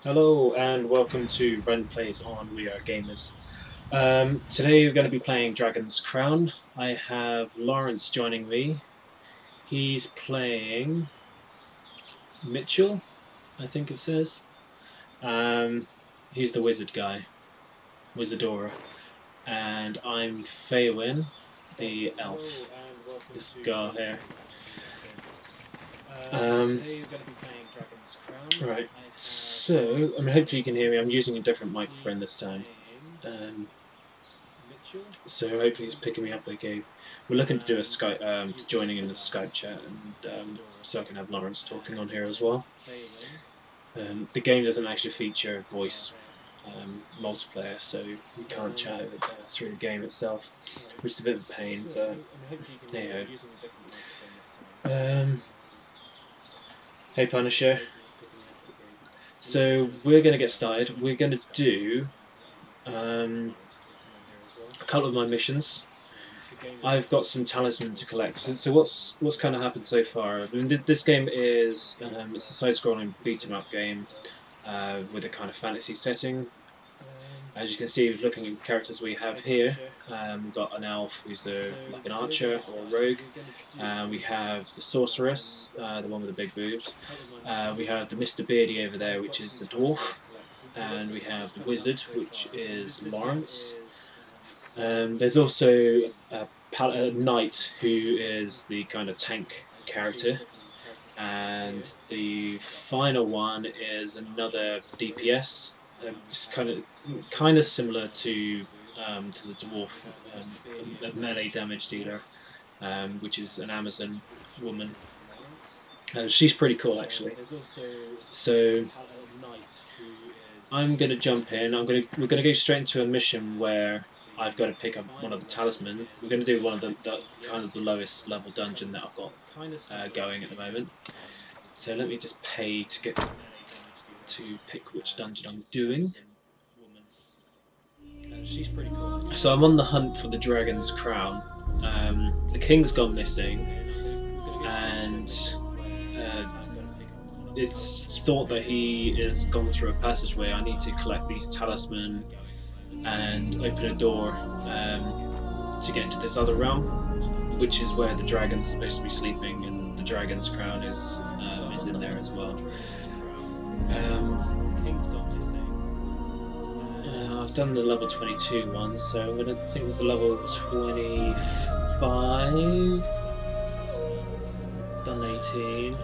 Hello and welcome to Rident Plays on We Are Gamers. Today we're going to be playing Dragon's Crown. I have Lawrence joining me. He's playing Mitchell, I think it says. He's the wizard guy, Wizardora. And I'm Faywin, the elf, this girl here. Right, so, hopefully you can hear me. I'm using a different microphone this time. So hopefully he's picking me up okay. We're looking to do a Skype, joining in the Skype chat, and so I can have Lawrence talking on here as well. The game doesn't actually feature voice multiplayer, so you can't chat through the game itself, which is a bit of a pain, but hey ho. Hey Punisher. So we're going to get started. We're going to do a couple of my missions. I've got some talisman to collect. So what's kind of happened so far? I mean, this game is it's a side-scrolling beat-em-up game with a kind of fantasy setting. As you can see, looking at the characters we have here, we've got an elf who's like an archer or a rogue. We have the sorceress, the one with the big boobs. We have the Mr. Beardy over there, which is the dwarf. And we have the wizard, which is Lawrence. There's also a knight who is the kind of tank character. And the final one is another DPS. It's kind of similar to the dwarf, a melee damage dealer, which is an Amazon woman. She's pretty cool actually. So I'm gonna jump in. We're gonna go straight into a mission where I've got to pick up one of the talisman. We're gonna do one of the kind of the lowest level dungeon that I've got going at the moment. So let me just pay to get to pick which dungeon I'm doing. She's pretty cool. So I'm on the hunt for the Dragon's Crown. The king's gone missing, and it's thought that he is gone through a passageway. I need to collect these talisman and open a door to get into this other realm, which is where the dragon's supposed to be sleeping, and the Dragon's Crown is in there as well. I've done the level 22 one, so I'm going to think there's a level 25. Done 18.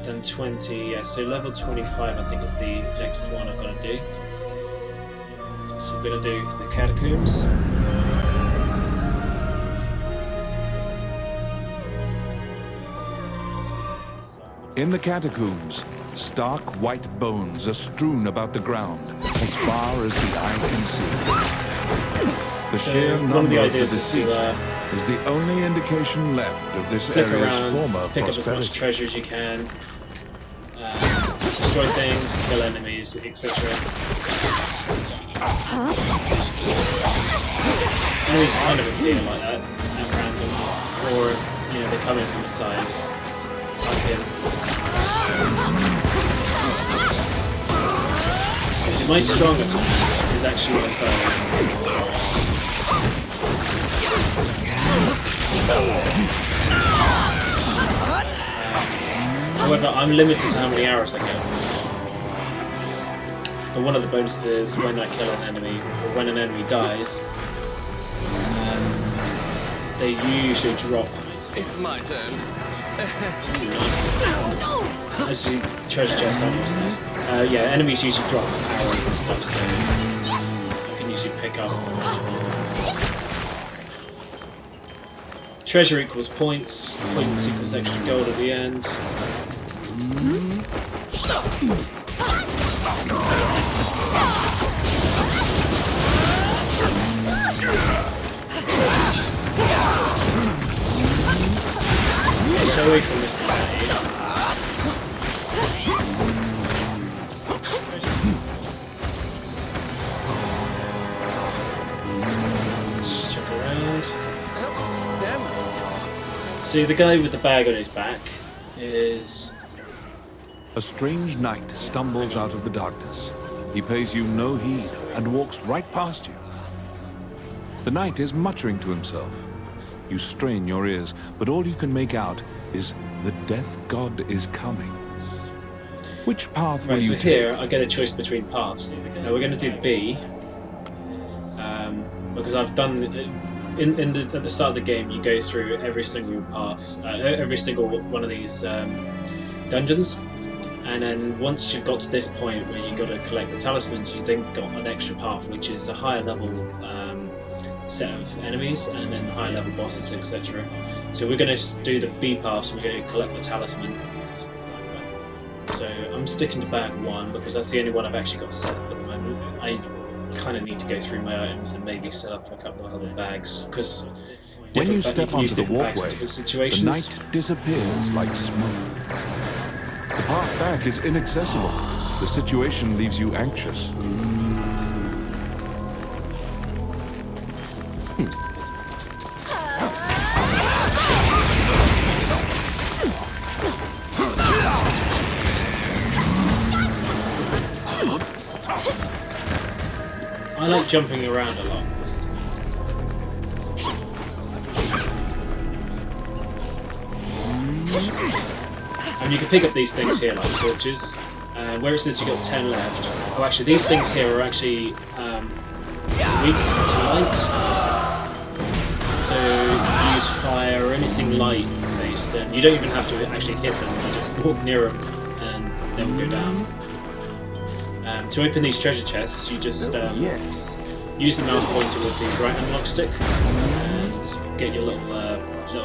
Done 20. Yeah, so level 25 I think is the next one I've got to do. So I'm going to do the catacombs. In the catacombs, stark white bones are strewn about the ground as far as the eye can see. The sheer number of the deceased is the only indication left of this area's former pick up as much treasure as you can, destroy things, kill enemies, etc. Enemies kind of appear like that at random, or they come in from the sides. Like him. See, my strong attack is actually my bow. However, I'm limited to how many arrows I get. But one of the bonuses is when I kill an enemy, or when an enemy dies, they usually drop. It's my turn. Nice. Actually, treasure chest almost nice. Yeah, enemies usually drop arrows and stuff, so I can usually pick up. Treasure equals points. Points equals extra gold at the end. Stay away from Mr. Batty. Let's just check around. See, the guy with the bag on his back is A strange knight stumbles out of the darkness. He pays you no heed and walks right past you. The knight is muttering to himself. You strain your ears, but all you can make out is the death god is coming. Which path will Right, you so here take? I get a choice between paths. Now we're going to do B, because I've done at the start of the game. You go through every single path, every single one of these dungeons, and then once you've got to this point where you've got to collect the talismans, you then got an extra path, which is a higher level set of enemies, and then higher level bosses, etc. So we're going to do the B path, so we're going to collect the talisman. So I'm sticking to bag 1 because that's the only one I've actually got set up at the moment. I kind of need to go through my items and maybe set up a couple of other bags, because When you step onto the walkway, the situations. knight disappears like smoke. The path back is inaccessible. The situation leaves you anxious. I like jumping around a lot. And you can pick up these things here, like torches. Where it says you've got 10 left. Oh, actually, these things here are actually weak to light. So you use fire or anything light based, and you don't even have to actually hit them. You just walk near them, and they will go down. To open these treasure chests, you just use the mouse pointer with the right analog stick and get your little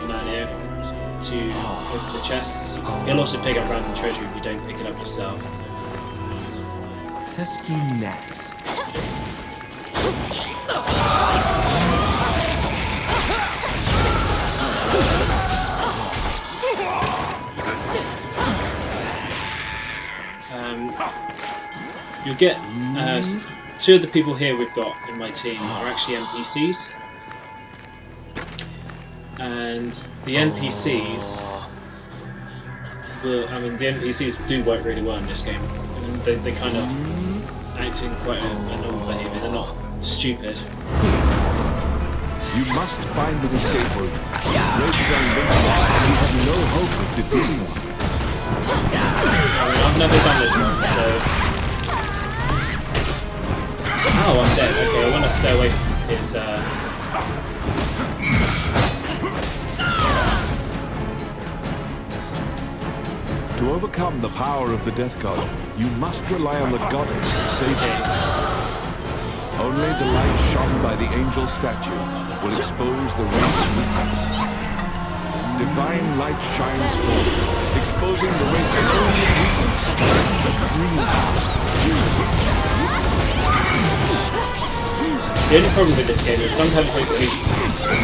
man here to open the chests. You'll also pick up random treasure if you don't pick it up yourself. Pesky gnats. You'll get 2 of the people here we've got in my team are actually NPCs, and the NPCs will, the NPCs do work really well in this game. And they kind of act in quite a normal behaviour. They're not stupid. You must find an escape route. Wraiths are invincible, and you have no hope of defeating one. I've never done this one, so... Oh, I'm dead. Okay, I want to stay away from his... To overcome the power of the death god, you must rely on the goddess to save you. Only the light shone by the angel statue will expose the wraith's weakness. Divine light shines forth, exposing the wraith's only weakness, the dream heart. The only problem with this game is sometimes there's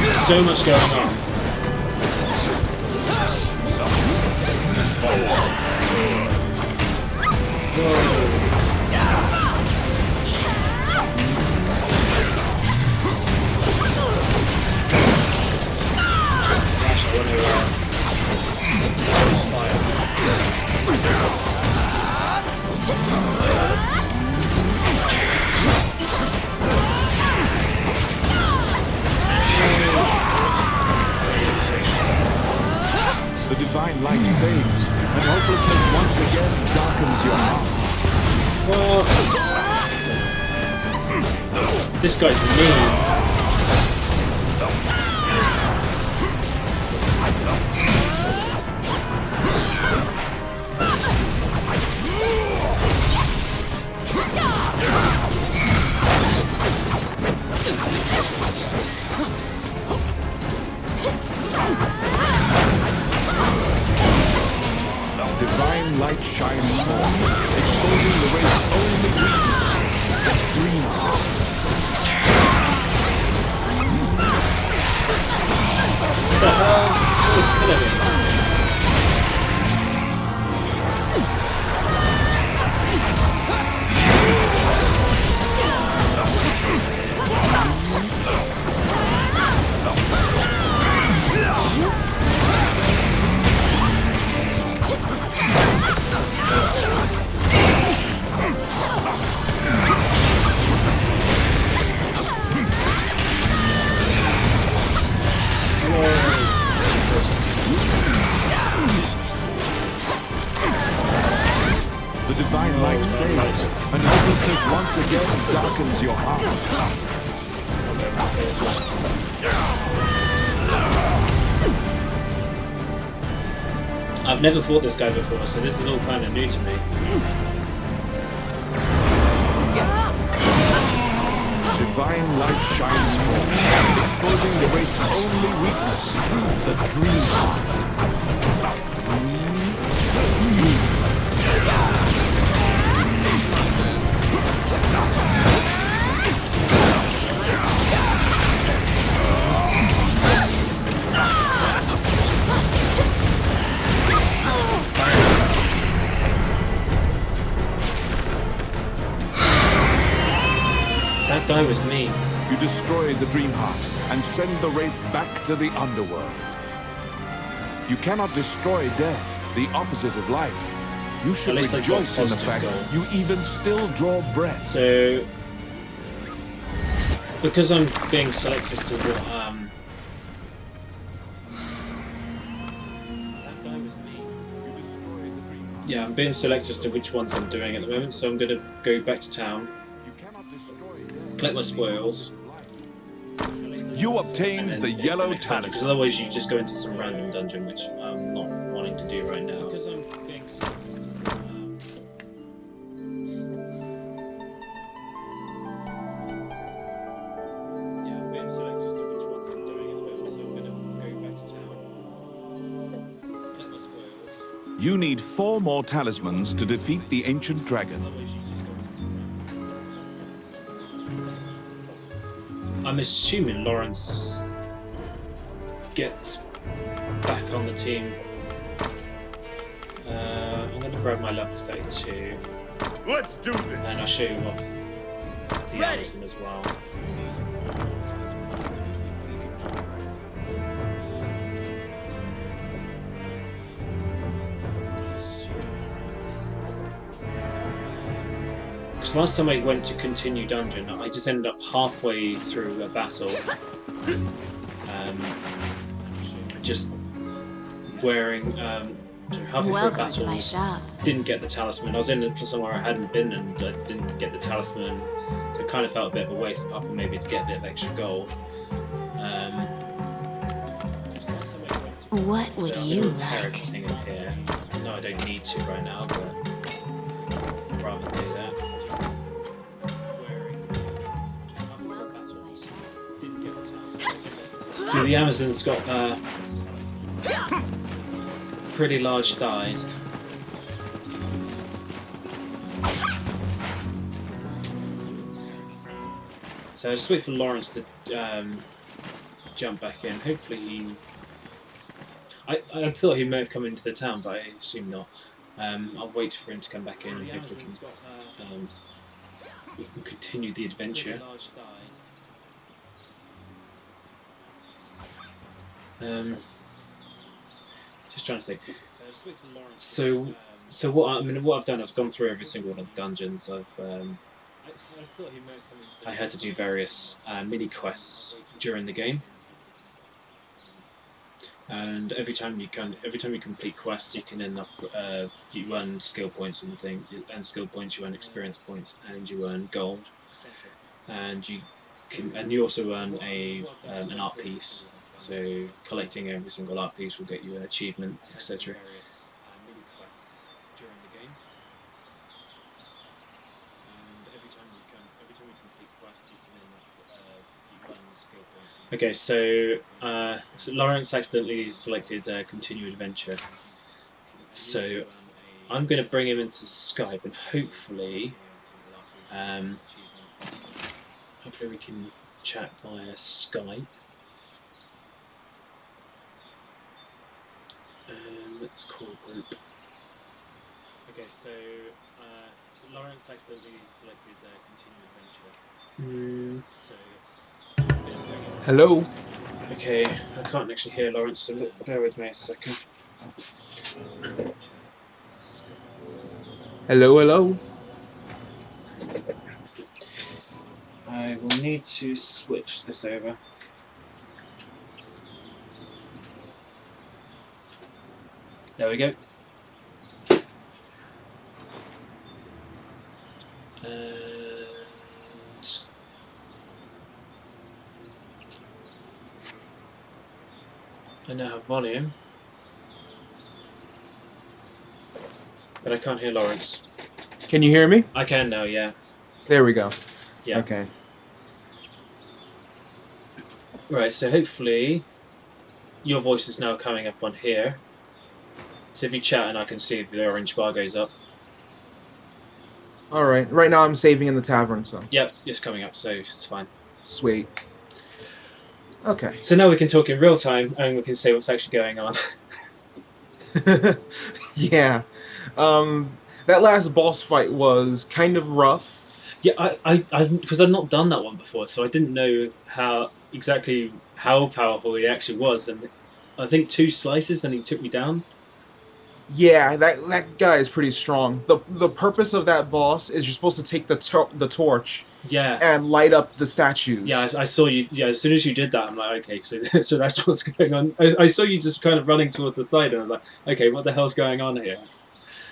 so much going on. The divine light fades, and hopelessness once again darkens your heart. Well, this guy's mean. Divine light shines forth, exposing the wraith's only weakness, the dream heart. What the hell? It's killing him. The divine light fades, and hopelessness once again darkens your heart. I've never fought this guy before, so this is all kind of new to me. Divine light shines forth, exposing the Wraith's only weakness, the dream heart. That guy was me. You destroy the dream heart and send the Wraith back to the underworld. You cannot destroy death, the opposite of life. You should rejoice in the fact you even still draw breath. So, because I'm being selected as to what that guy was me. You destroy the dream heart. Yeah, I'm being selected as to which ones I'm doing at the moment. So I'm going to go back to town, collect my spoils. You obtained the yellow talisman, because otherwise you just go into some random dungeon, which I'm not wanting to do right now. Because I'm being selected as to yeah, I'm being selected as to which ones I'm doing at the moment, so I'm going to go back to town, collect my spoils. You need 4 more talismans to defeat the ancient dragon. Otherwise you just go into some random dungeon. I'm assuming Lawrence gets back on the team. I'm going to grab my level 32. Let's do this! And I'll show you off the Amazon as well. Because last time I went to continue dungeon, I just ended up halfway through a battle. Just wearing halfway through a battle, didn't get the talisman. I was in somewhere I hadn't been and I didn't get the talisman, so it kind of felt a bit of a waste, apart from maybe to get a bit of extra gold. What would you like? Everything in here. No, I don't need to right now, but I'd rather do that. So the Amazon's got pretty large thighs. So I just wait for Lawrence to jump back in. Hopefully he... I thought he may have come into the town, but I assume not. I'll wait for him to come back in and hopefully we can continue the adventure. Just trying to think. So what I've done, I've gone through every single one of the dungeons. I had to do various mini quests during the game, and every time you complete quests, you can end up you earn skill points and things. You earn skill points, you earn experience points, and you earn gold, and you also earn an art piece. So collecting every single art piece will get you an achievement, etc. Okay, so Lawrence accidentally selected continue adventure. So I'm going to bring him into Skype, and hopefully we can chat via Skype. Let's call group. Okay, so Lawrence accidentally selected continue adventure. So hello. Okay, I can't actually hear Lawrence, so bear with me a second. Hello, hello. I will need to switch this over. There we go. And I now have volume. But I can't hear Lawrence. Can you hear me? I can now, yeah. There we go. Yeah. Okay. Right, so hopefully your voice is now coming up on here. So if you chat and I can see if the orange bar goes up. Alright. Right now I'm saving in the tavern, so. Yep, it's coming up, so it's fine. Sweet. Okay. So now we can talk in real time and we can say what's actually going on. Yeah. That last boss fight was kind of rough. Yeah, because I've not done that one before, so I didn't know how powerful he actually was, and I think 2 slices and he took me down. Yeah, that guy is pretty strong. The purpose of that boss is you're supposed to take the torch Yeah. and light up the statues. Yeah, I saw you. Yeah, as soon as you did that, I'm like, okay, so that's what's going on. I saw you just kind of running towards the side, and I was like, okay, what the hell's going on here?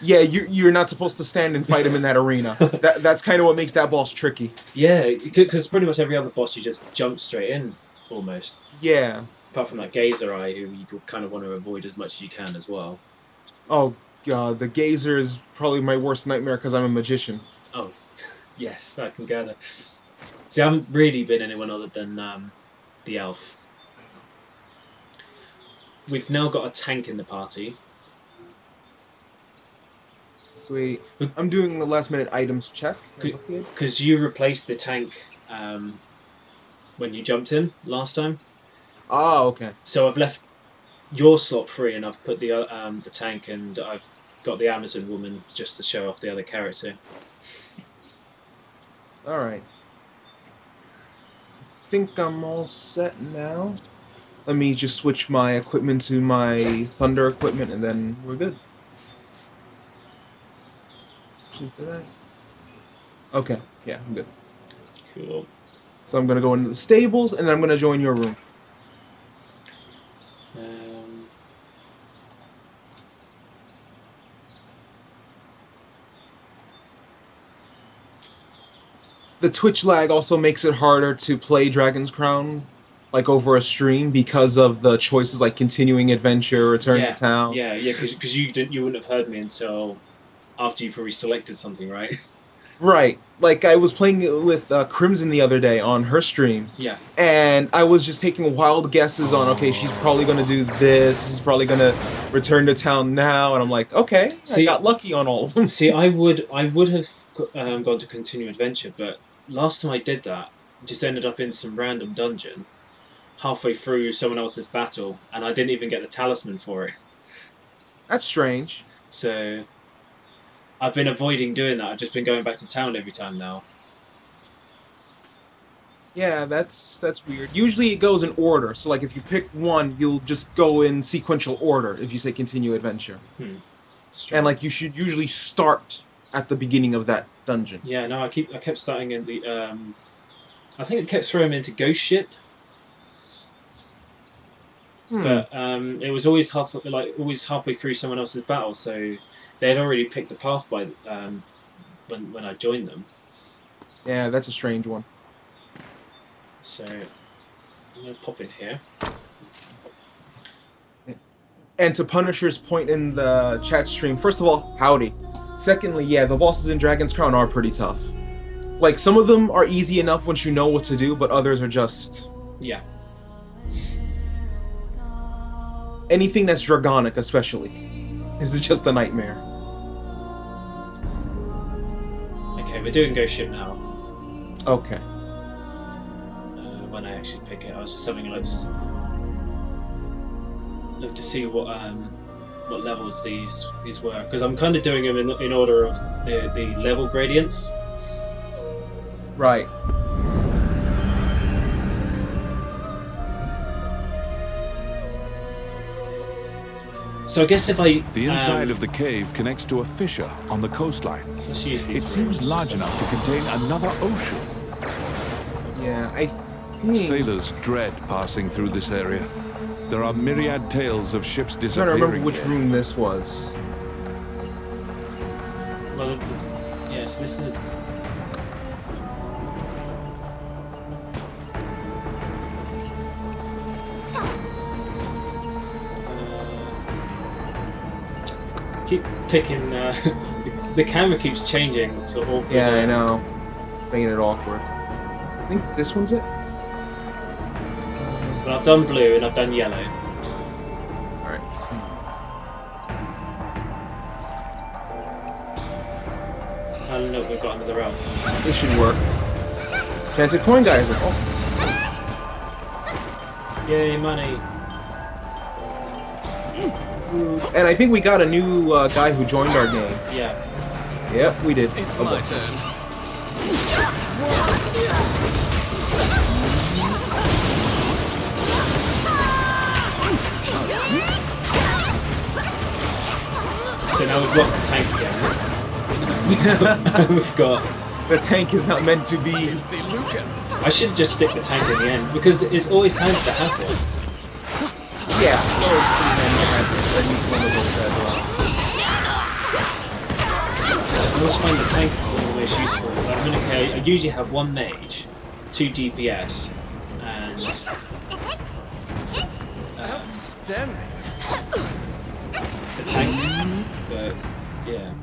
Yeah, you're not supposed to stand and fight him in that arena. That's kind of what makes that boss tricky. Yeah, because pretty much every other boss you just jump straight in, almost. Yeah. Apart from that Gazer Eye, who you kind of want to avoid as much as you can as well. Oh god, the Gazer is probably my worst nightmare because I'm a magician. Oh, yes, I can gather. See, I haven't really been anyone other than the elf. We've now got a tank in the party. Sweet. I'm doing the last minute items check. Because you replaced the tank when you jumped in last time. Ah, okay. So I've left your slot free, and I've put the tank, and I've got the Amazon woman just to show off the other character. Alright. I think I'm all set now. Let me just switch my equipment to my Thunder equipment, and then we're good. Okay, yeah, I'm good. Cool. So I'm gonna go into the stables, and then I'm gonna join your room. The Twitch lag also makes it harder to play Dragon's Crown, like over a stream, because of the choices like continuing adventure, return to town. Yeah, because you wouldn't have heard me until after you probably selected something, right? Right. Like, I was playing with Crimson the other day on her stream. Yeah. And I was just taking wild guesses on, okay, she's probably going to do this, she's probably going to return to town now, and I'm like, okay, I got lucky on all of them. See, I would have gone to continue adventure, but last time I did that, just ended up in some random dungeon, halfway through someone else's battle, and I didn't even get the talisman for it. That's strange. So I've been avoiding doing that. I've just been going back to town every time now. Yeah, that's weird. Usually it goes in order. So like if you pick one, you'll just go in sequential order if you say continue adventure. And like you should usually start at the beginning of that dungeon. Yeah, no, I kept starting in the I think it kept throwing me into Ghost Ship. But it was always halfway through someone else's battle, so they had already picked the path by when I joined them. Yeah, that's a strange one. So I'm gonna pop in here. And to Punisher's point in the chat stream, first of all, howdy. Secondly, yeah, the bosses in Dragon's Crown are pretty tough. Like, some of them are easy enough once you know what to do, but others are just... Yeah. Anything that's Dragonic, especially, is just a nightmare. Okay, we're doing Ghost Ship now. Okay. When I actually pick it, I was just having a look to see what levels these were, because I'm kind of doing them in order of the level gradients. Right. So I guess if I... The inside of the cave connects to a fissure on the coastline. So let's use these It seems rooms. large enough to contain another ocean. Yeah, I think... Sailors dread passing through this area. There are myriad tales of ships I'm trying to disappearing remember which here. room this was. Well, yes, this is... picking. The camera keeps changing to awkward. Yeah, I know. Making it awkward. I think this one's it. Well, I've done blue and I've done yellow. Alright, let's see. I don't know, we've got another elf. This should work. Enchanted coin guys, are awesome. Yay, money. And I think we got a new guy who joined our game. Yeah. Yep, we did. It's my turn. So now we've lost the tank again. We've got... The tank is not meant to be. I should just stick the tank in the end, because it's always handy to have one. Yeah. It's always pretty handy to have this. I need one of those as well. I always find the tank always useful. Like, I mean, okay, I usually have one mage, 2 DPS, and... Outstanding. the tank, but yeah,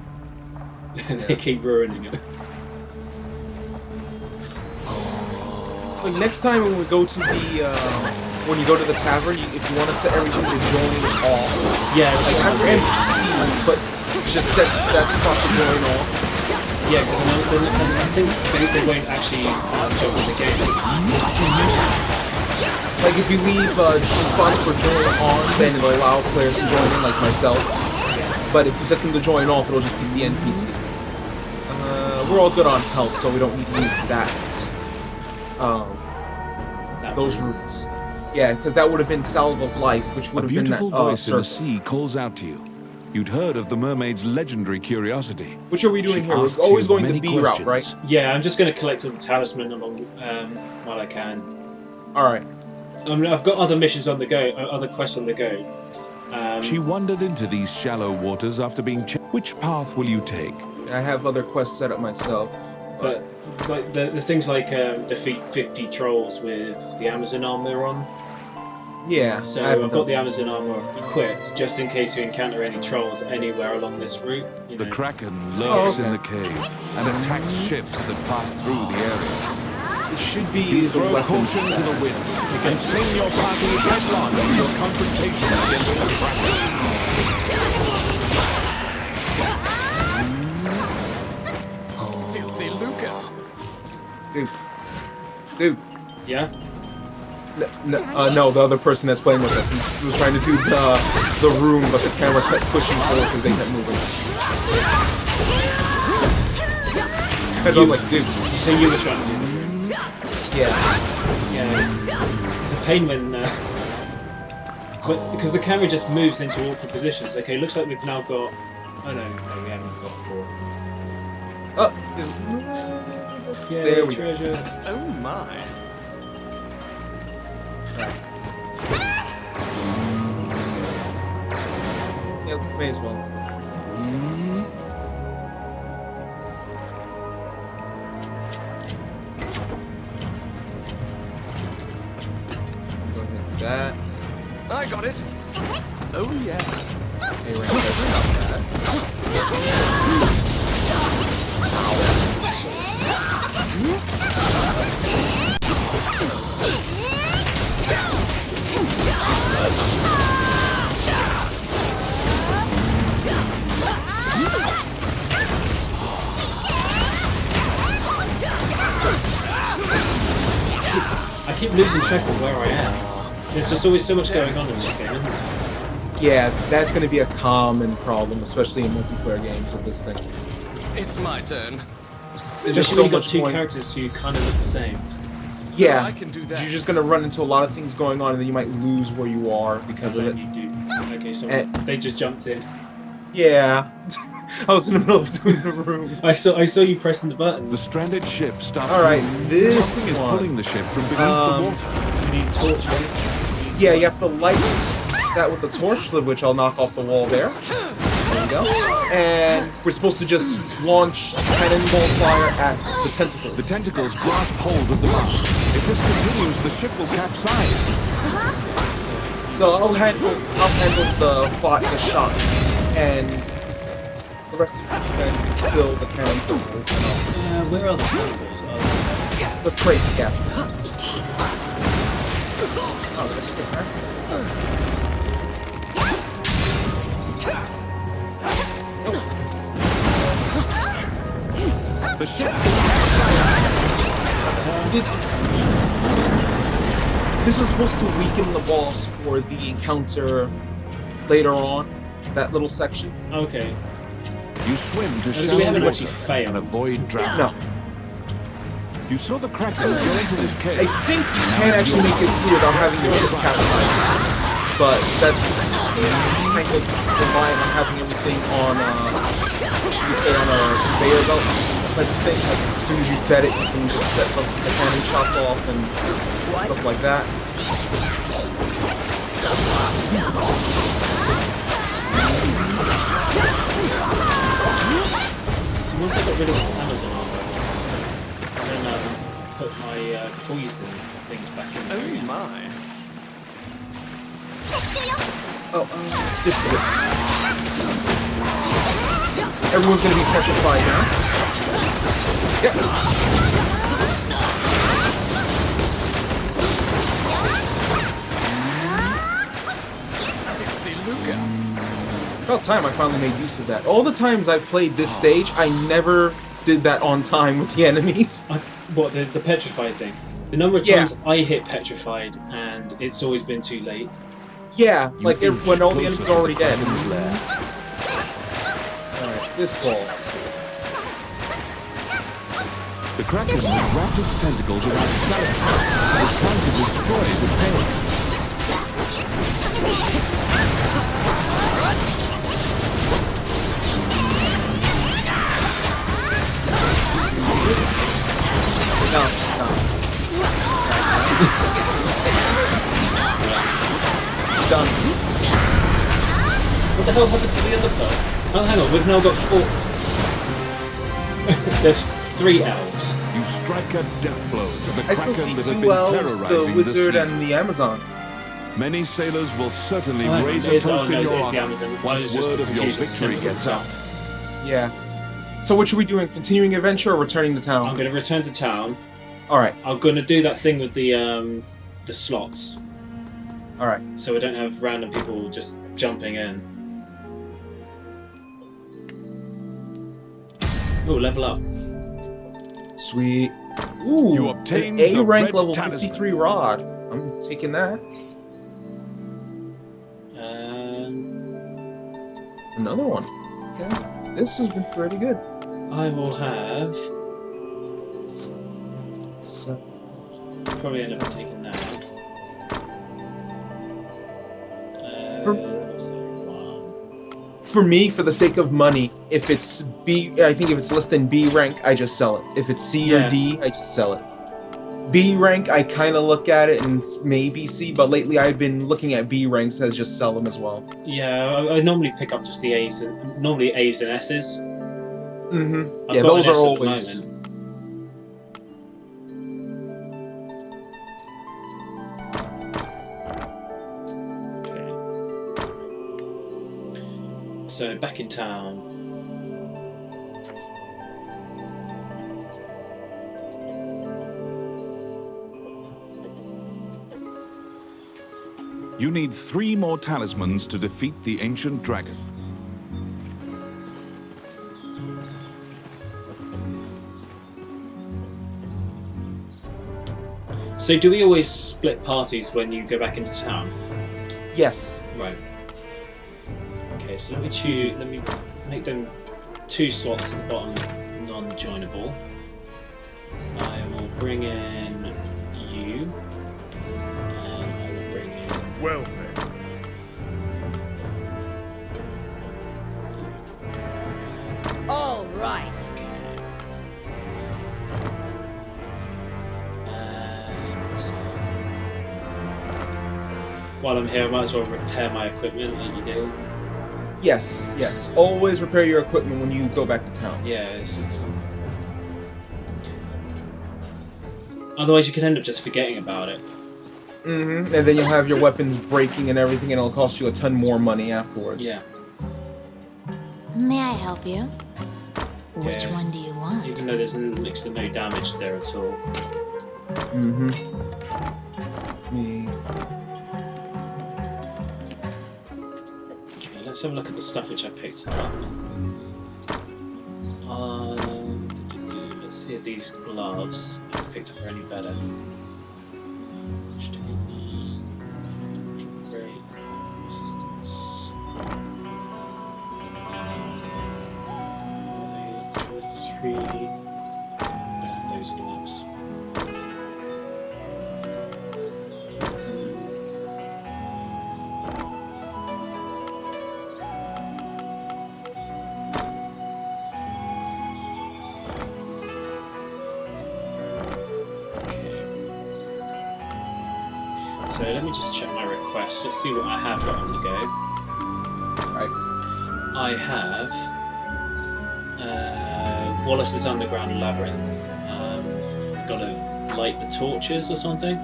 they keep ruining it. Like next time when we go to the when you go to the tavern, if you want to set everything to join off, Yeah, like have your NPC, but just set that stuff to join off. yeah, because I think they won't actually jump in the game. Like if you leave spots for join on, then it'll allow players to join in, like myself. But if you set them to join off, it'll just be the NPC. We're all good on health, so we don't need to use that. Those routes. Yeah, because that would have been Salve of Life, which would A have been that beautiful voice in the circle. sea calls out to you. You'd heard of the mermaid's legendary curiosity. Which are we doing She here? We're asks always you going the many B route, questions. right? Yeah, I'm just going to collect all the talisman along while I can. Alright. I mean, I've got other missions on the go, other quests on the go. She wandered into these shallow waters after being Which path will you take? I have other quests set up myself. But like the things like defeat 50 trolls with the Amazon armor on. Yeah. So I haven't I've got the done- Amazon armor equipped just in case you encounter any trolls anywhere along this route. You The know. Kraken lurks okay. in the cave and attacks ships that pass through the area. It should be You the throw weapons. caution to the wind and fling your party headlong into a confrontation against the Kraken. Filthy lucre. Dude. Yeah. No, the other person that's playing with us. He was trying to do the room, but the camera kept pushing forward because they kept moving. Because I was like, dude. So you were trying to do. Yeah. Yeah. It's a pain when. Because the camera just moves into awkward positions. Okay, looks like we've now got. Oh no, we haven't got 4. Oh, Yeah, There we go. treasure. Oh my. yeah, may as well. Go ahead and do that. I got it. Oh yeah. Hey, we're gonna that. I keep losing track of where I am. There's just always so much going on in this game, isn't there? Yeah, that's going to be a common problem, especially in multiplayer games with this thing. It's my turn. There's Especially just when so you've got much 2 point. characters who kind of look the same. Yeah, I can do that. you're just going to run into a lot of things going on, and then you might lose where you are because of And it. then you do. Okay, so Eh. they just jumped in. Yeah, I was in the middle of doing the room. I saw you pressing the button. The stranded ship starts All right, moving. this Something is one. pulling the ship from beneath the water. You need torches. Yeah, you have to light that with the torch, which I'll knock off the wall there. There you go. And we're supposed to just launch cannonball fire at the tentacles. The tentacles grasp hold of the mast. If this continues, the ship will capsize. So I'll handle the shot, and the rest of you guys can fill the cannon tables. Where are the cannonballs? Oh, The crates, yeah. Oh, that's attack. The ship This was supposed to weaken the boss for the encounter later on, that little section. okay. You swim to So we shallow haven't water actually failed. and avoid drowning. No, You saw the Kraken go into this I cave. think you can actually make it through without having your ship capsized. But that's kind of reliant on having everything on, you could say on a conveyor belt type of thing. Like, as soon as you set it, you can just set the cannon shots off and stuff like that. So once I got rid of this Amazon armor, then put my poison things back in there. Oh my. Oh, this is it. Everyone's gonna be petrified now. Yep. About time I finally made use of that. All the times I've played this stage, I never did that on time with the enemies. What, the petrified thing? The number of Yeah. times I hit petrified and it's always been too late. Yeah, You like inch when all the closer enemies to are already the dead. Kraken's lair. Alright, this ball. The Kraken has wrapped its tentacles around stalactites and is trying to destroy the cave. No, no. Done. What the hell happened to the other part? Oh, hang on, we've now got 4. There's 3 elves. You strike a death blow to the I still Kraken see that had 2 been elves, terrorizing the wizard sea. and the Amazon. Many sailors will certainly Oh, hang on, raise a there's- toast oh, no, in your there's the honor Amazon. I once was just word of your confused with the victory symbols gets on out. top. Yeah. So what should we do? Continuing adventure or returning to I'm town? going to return to town. Alright, I'm going to do that thing with the slots, alright. so we don't have random people just jumping in. Oh, level up. Sweet. Ooh, You an obtained A the rank red level talisman. 53 rod. I'm taking that. Another one. Okay. This has been pretty good. I will have. So, Probably end up taking that. For- What's that one? for me, for the sake of money, if it's B, I think if it's less than B rank, I just sell it. If it's C Yeah. or D, I just sell it. B rank, I kind of look at it and maybe C, but lately I've been looking at B ranks as just sell them as well. Yeah, I normally pick up just the A's and normally A's and S's. Mm-hmm. I've Yeah, got those an are S at the always. moment. Okay. So back in town. You need 3 more talismans to defeat the ancient dragon. So do we always split parties when you go back into town? Yes. Right. Okay, so let me choose. Let me make them 2 slots at the bottom, non-joinable. I will bring in you, and I will bring in. Well then. All right. Okay. And while I'm here, I might as well repair my equipment like you do. Yes. Yes. Always repair your equipment when you go back to town. Yeah, this is. Otherwise, you could end up just forgetting about it. Mm-hmm. And then you'll have your weapons breaking and everything, and it'll cost you a ton more money afterwards. Yeah. May I help you? Which Yeah. one do you want? Even though there's next to no damage there at all. Mm-hmm. Me. Okay, let's have a look at the stuff which I picked up. Let's see if these gloves I picked up are any better. Great. Resistance. Those 3. I don't have those gloves. So let me just check my requests, just see what I have got on the go. Right. I have Wallace's Underground Labyrinth. Gotta light the torches or something.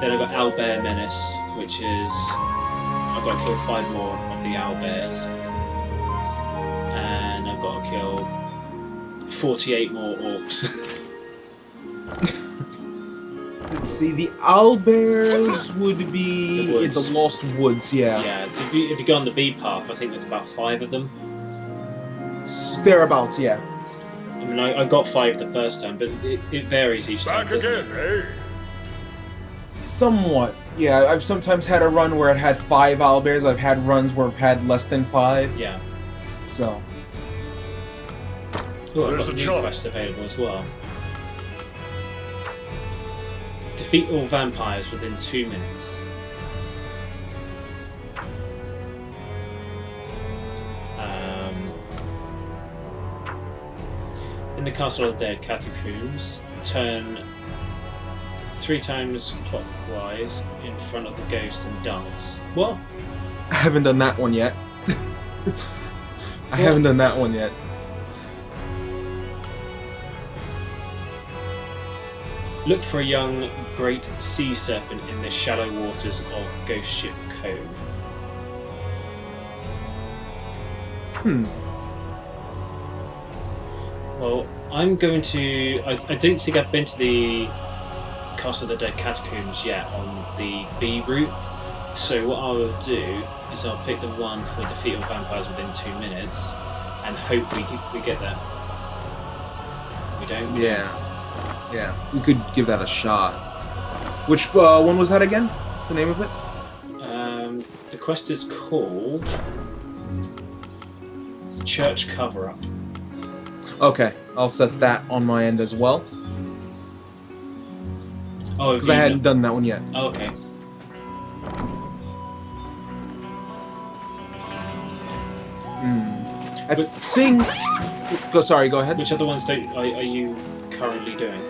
Then I've got Owlbear Menace, which is I've got to kill 5 more of the owlbears. And I've got to kill 48 more orcs. Let's see, the owlbears would be The in woods. the Lost Woods, yeah. Yeah, if you go on the bee path, I think there's about 5 of them. Thereabouts, yeah. I mean, I got 5 the first time, but it varies each time, doesn't it? eh? Somewhat. Yeah, I've sometimes had a run where it had 5 owlbears. I've had runs where I've had less than 5. Yeah. So, Oh, I've There's got a new chance. quests available as well. Defeat all vampires within 2 minutes. In the Castle of the Dead Catacombs, turn 3 times clockwise in front of the ghost and dance. What? I haven't done that one yet. I haven't done that one yet. Look for a young great sea serpent in the shallow waters of Ghost Ship Cove. Well, I'm going to... I don't think I've been to the Castle of the Dead Catacombs yet on the B route. So what I will do is I'll pick the one for defeat all vampires within 2 minutes and hope we get there. If we don't, we don't. Yeah, we could give that a shot. Which one was that again? The name of it? The quest is called Church Cover Up. Okay, I'll set that on my end as well. Oh, Because I hadn't done that one yet. Oh, okay. I think... Sorry, go ahead. Which other ones are you currently doing?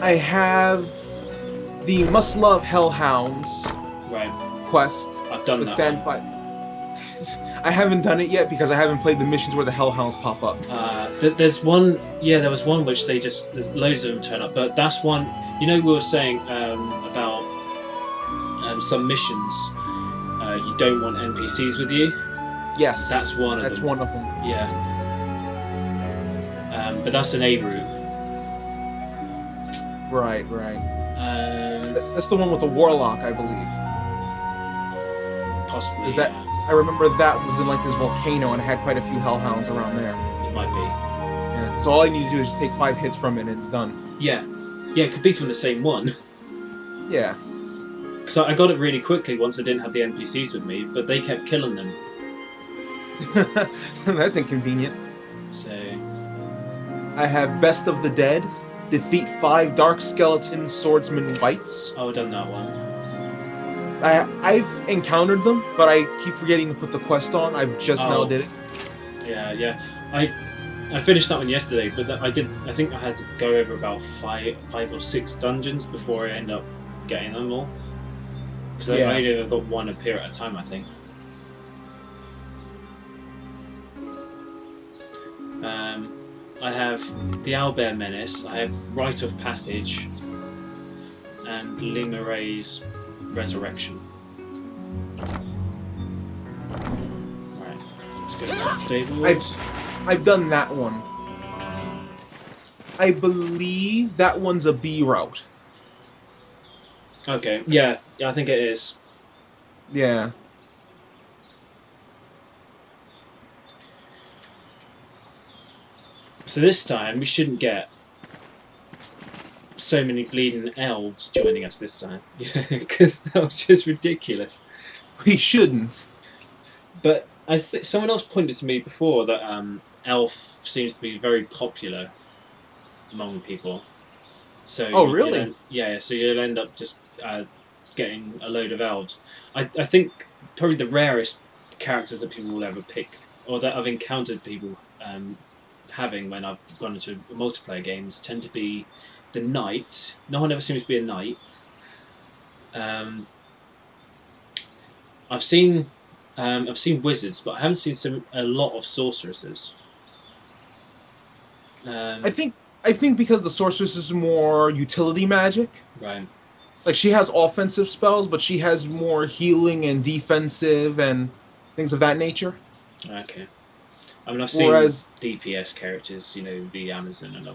I have the Must Love Hellhounds Right, quest. I've done The that stand one. fight. I haven't done it yet because I haven't played the missions where the Hellhounds pop up. There's one, yeah, there was one which there's loads of them turn up, but that's one, you know, we were saying about some missions, you don't want NPCs with you. Yes, That's one of that's them. one of them. Yeah. But that's an A route. Right. Um, That's the one with the Warlock, I believe. possibly. Is that? I remember that was in like this volcano and it had quite a few Hellhounds around there. It might be. Yeah. So all I need to do is just take 5 hits from it and it's done. Yeah. Yeah, it could be from the same one. Yeah. Because I got it really quickly once I didn't have the NPCs with me, but they kept killing them. That's inconvenient. So, I have Best of the Dead. Defeat 5 Dark Skeleton Swordsman Wights. I've done that one. I've encountered them, but I keep forgetting to put the quest on. I've just now did it. Yeah. I finished that one yesterday, but I think I had to go over about 5 or 6 dungeons before I end up getting them all. Because I only ever got one appear at a time, I think. I have the Owlbear Menace, I have Rite of Passage, and Limeray's Resurrection. Let's go to the stables. I've done that one. I believe that one's a B route. Okay, yeah, I think it is. Yeah. So this time we shouldn't get so many bleeding elves joining us this time, because that was just ridiculous. We shouldn't. But I think someone else pointed to me before that elf seems to be very popular among people. So Oh, really? So you'll end up just getting a load of elves. I think probably the rarest characters that people will ever pick, or that I've encountered people having when I've gone into multiplayer games, tend to be the knight. No one ever seems to be a knight. I've seen wizards, but I haven't seen a lot of sorceresses. I think because the sorceress is more utility magic. Right. Like, she has offensive spells, but she has more healing and defensive and things of that nature. Okay. I mean, I've seen DPS characters, the Amazon and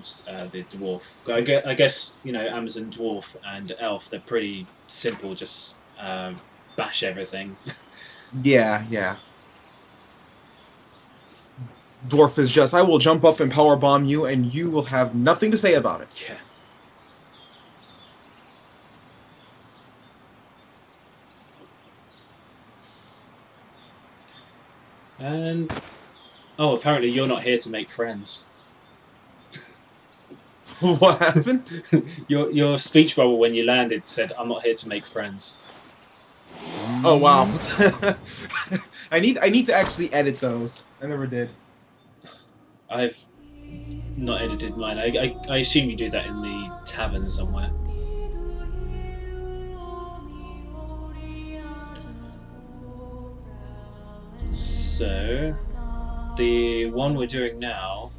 the dwarf. I guess Amazon, dwarf, and elf. They're pretty simple. Just bash everything. Yeah. Dwarf is just, I will jump up and powerbomb you, and you will have nothing to say about it. Yeah. And apparently you're not here to make friends. What happened? Your speech bubble when you landed said, "I'm not here to make friends." Oh wow. I need to actually edit those. I never did. I've not edited mine. I assume you do that in the tavern somewhere. So, the one we're doing now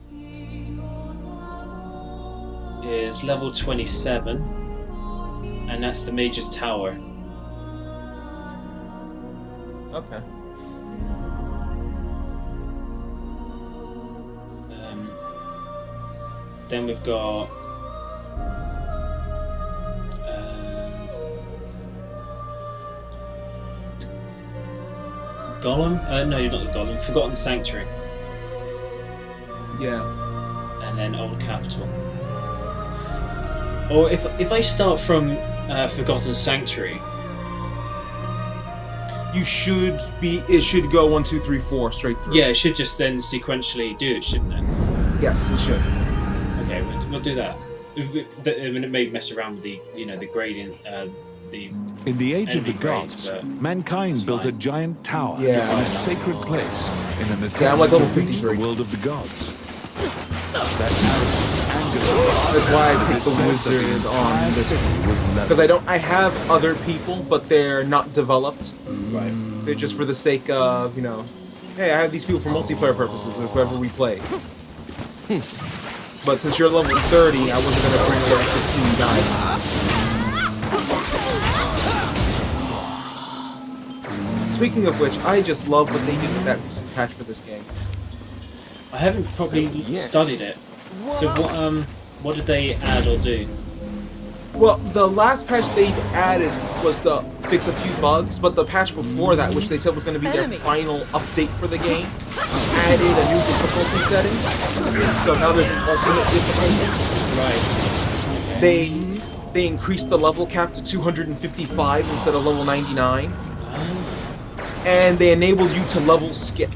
is level 27, and that's the Mage's Tower. Okay. Then we've got Golem? No, you're not the Golem. Forgotten Sanctuary. Yeah. And then Old Capital. Or if I start from Forgotten Sanctuary, it should go 1, 2, 3, 4 straight through. Yeah, it should just then sequentially do it, shouldn't it? Yes, it should. Okay, we'll do that. I mean, it may mess around with the gradient, In the Age of the enemy Gods, grades, but mankind it's built fine. a giant tower Yeah. in a sacred place in an I'm attempt like to level reach the 53. world of the gods. That arrogance angered That's why I picked the the wizard on entire this. city was Because leveled. I have other people, but they're not developed. Right. They're just for the sake of, hey, I have these people for multiplayer purposes with whoever we play. But since you're level 30, I wasn't going to bring over 15 guys. Speaking of which, I just love what they did with that recent patch for this game. I haven't probably studied it. So what did they add or do? Well, the last patch they added was to fix a few bugs, but the patch before that, which they said was going to be their final update for the game, added a new difficulty setting. So now there's an ultimate difficulty. Right. They increased the level cap to 255 instead of level 99, and they enabled you to level skip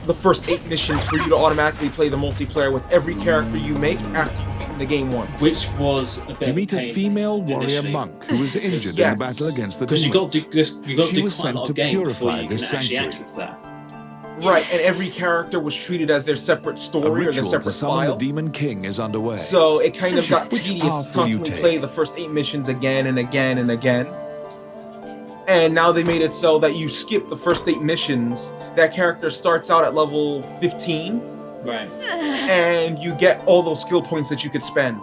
the first 8 missions for you to automatically play the multiplayer with every character you make after you've beaten the game once. Which was a bit You meet of a pain female warrior initially. monk who was injured in Yes. the battle against the Because demons. you got to She do was quite a sent lot to of game before purify you can this actually sanctuary. access that. Right, and every character was treated as their separate A story or their ritual to separate summon file. the demon king is underway. So it kind of got Which tedious path to will you constantly take? play the first 8 missions again and again and again. And now they made it so that you skip the first 8 missions. That character starts out at level 15, Right. and you get all those skill points that you could spend.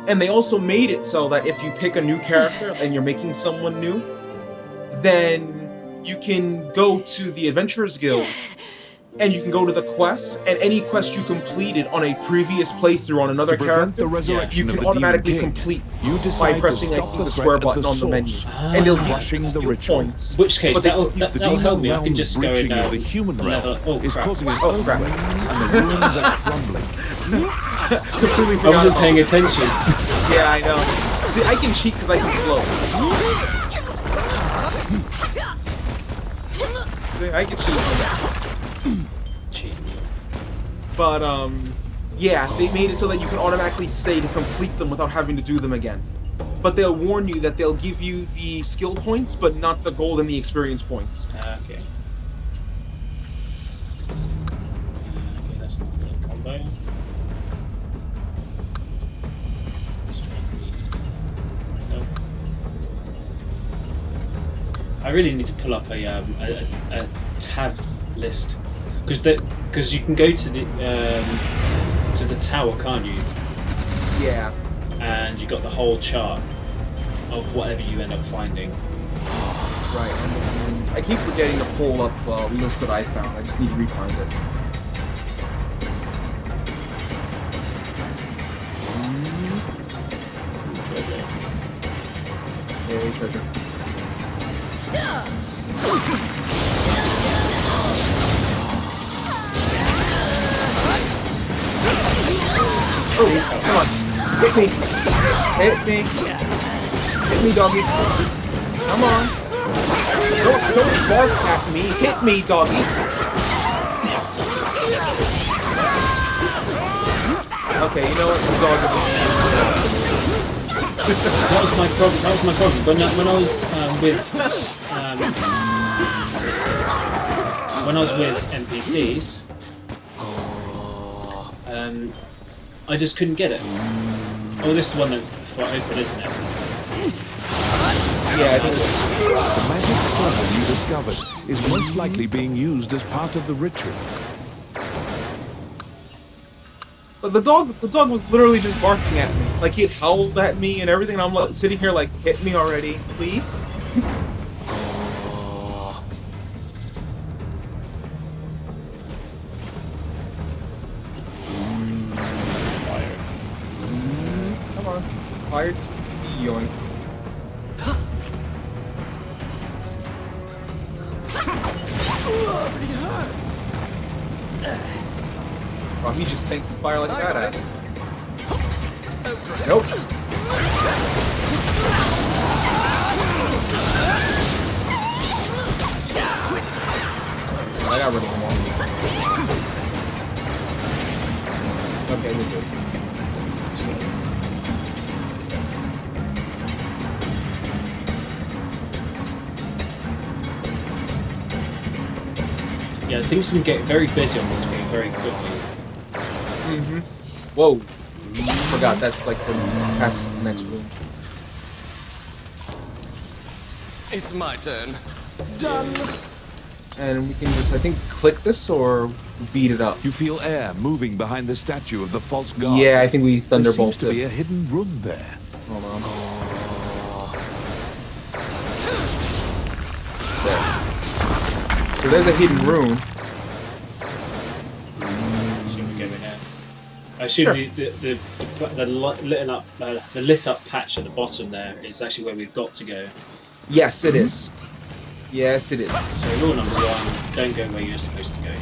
And they also made it so that if you pick a new character and you're making someone new, then you can go to the Adventurers Guild and you can go to the quests, and any quest you completed on a previous playthrough on another To prevent character, the resurrection you of can the Demon automatically King, complete you by decide to pressing I stop think, the the square threat at button the on the menu, source, and they'll give you crushing the skill ritual. points. In which case, but they that'll, keep you- The that'll demon help me. I can realm's just go breaching and of the human realm level. Oh, is crap. causing an Oh, crap. earthquake, and the ruins are crumbling. completely I forgot wasn't about paying that. attention. Yeah, I know. See, I can cheat because I can float. See, I can cheat. Cheat. But, yeah, they made it so that you can automatically say to complete them without having to do them again. But they'll warn you that they'll give you the skill points, but not the gold and the experience points. Okay. Okay, that's not a good combo. Let's try and beat. Nope. I really need to pull up a tab list because you can go to the tower, can't you? Yeah. And you got the whole chart of whatever you end up finding. Right. And I keep forgetting to pull up the list that I found. I just need to re-find it. Treasure. Yay, treasure. Oh, come on. Hit me. Hit me. Hit me, doggy. Come on. Don't bark at me. Hit me, doggy. Okay, you know what? The dog That was my problem. That was my problem. When I was with NPCs, I just couldn't get it. Oh, this is one that's for open, isn't it? Yeah, I think it's... The magic symbol you discovered is most likely being used as part of the ritual. But the dog was literally just barking at me. Like, he had howled at me and everything, and I'm like, sitting here like, hit me already, please? Fire. Come on. Fired yoink. It hurts. Oh, he just tanks the fire like a I got badass. it. Oh, great. Nope. I got rid of them all. Okay, we're good. Yeah, things can get very busy on the screen very quickly. Mm-hmm. Whoa. Forgot, that's like the past the next room. It's my turn. Done. And we can just, I think, click this or beat it up. You feel air moving behind the statue of the false god. Yeah, I think we There seems thunderbolted. to be a hidden room there. Hold on. There. So there's a hidden room. Should we go in there? I assume Sure. the lit up patch at the bottom there is actually where we've got to go. Yes, it is. Yes, it is. So rule number 1: don't go where you're supposed to go.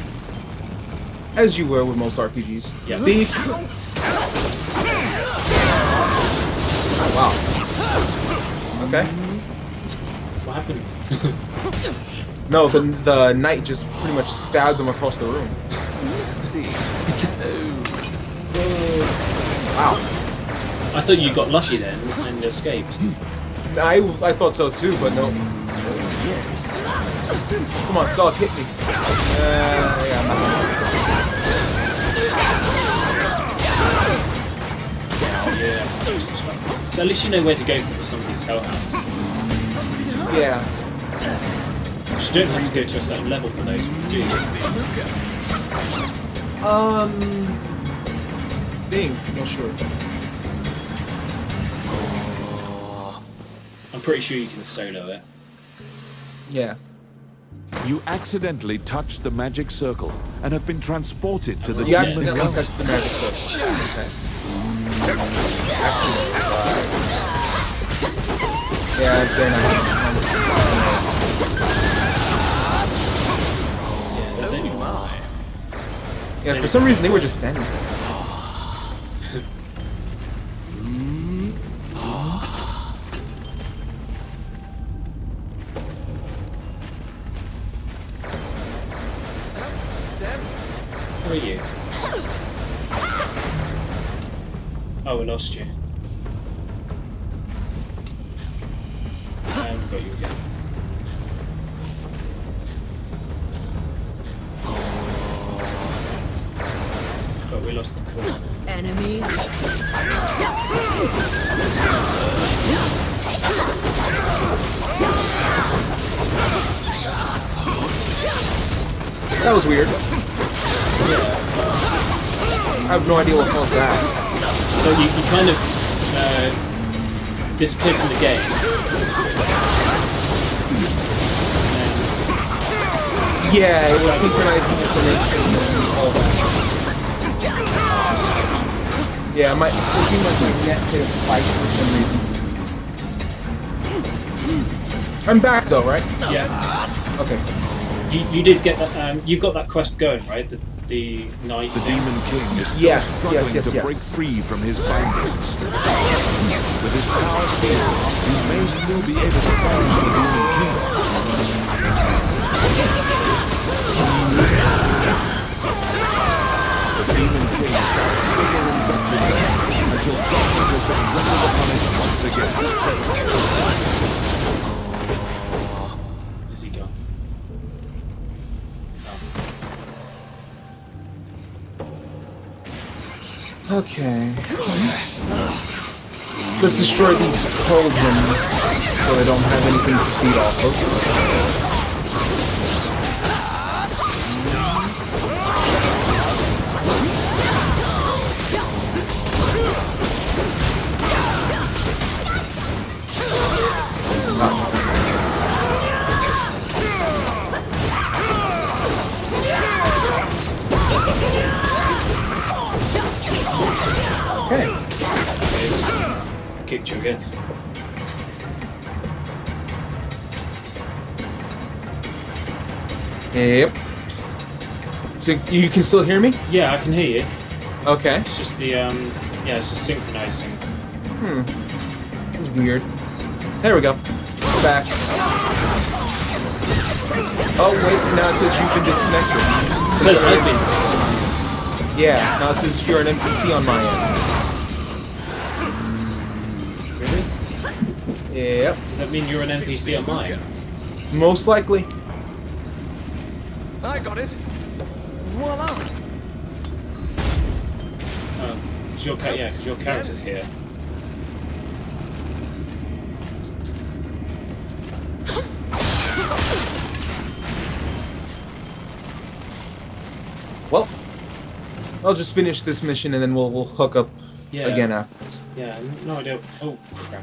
As you were with most RPGs. Yeah. Thief. Oh, wow. Okay. What happened? No, the knight just pretty much stabbed him across the room. Let's see. Wow. I thought you got lucky then and escaped. I thought so too, but no. Come on, dog, hit me. Yeah, I'm not Yeah. So at least you know where to go for some of these hellhounds. Yeah. You don't have to go to a certain level for those ones, do you? I'm not sure. I'm pretty sure you can solo it. Yeah. You accidentally touched the magic circle and have been transported to the You demon accidentally realm. touched the magic circle. Okay. Yeah, it's very nice. Oh my. Yeah, for some reason they were just standing there. Where are you? Oh, we lost you. And we got you again. But we lost the call. Enemies. That was weird. Yeah. I have no idea what caused that. So you kind of disappeared from the game. Yeah, it was synchronizing information and all that. Yeah, it seemed like my net hit a spike for some reason. I'm back though, right? Yeah. Okay. You did get that. You got that quest going, right? The night. The thing. Demon King is still Yes, struggling yes, to yes. break free from his bindings. With his power sealed, you may still be able to punish the Demon King. The Demon King shouts bitter invectives until justice has been rendered upon it once again. Is he gone? Okay. Let's destroy these cauldrons so I don't have anything to feed off of. Okay. It's just kicked you again. Yep. So you can still hear me? Yeah, I can hear you. Okay. It's just the yeah, it's just synchronizing. That's weird. There we go. Back. Oh wait, now it says you've been disconnected. So I've been. Yeah, now it says you're an NPC on my end. Really? Yep. Does that mean you're an NPC on mine? Most likely. I got it. Voila. Because your character's here. Well, I'll just finish this mission and then we'll hook up Yeah. again afterwards. Yeah, no idea. Oh crap!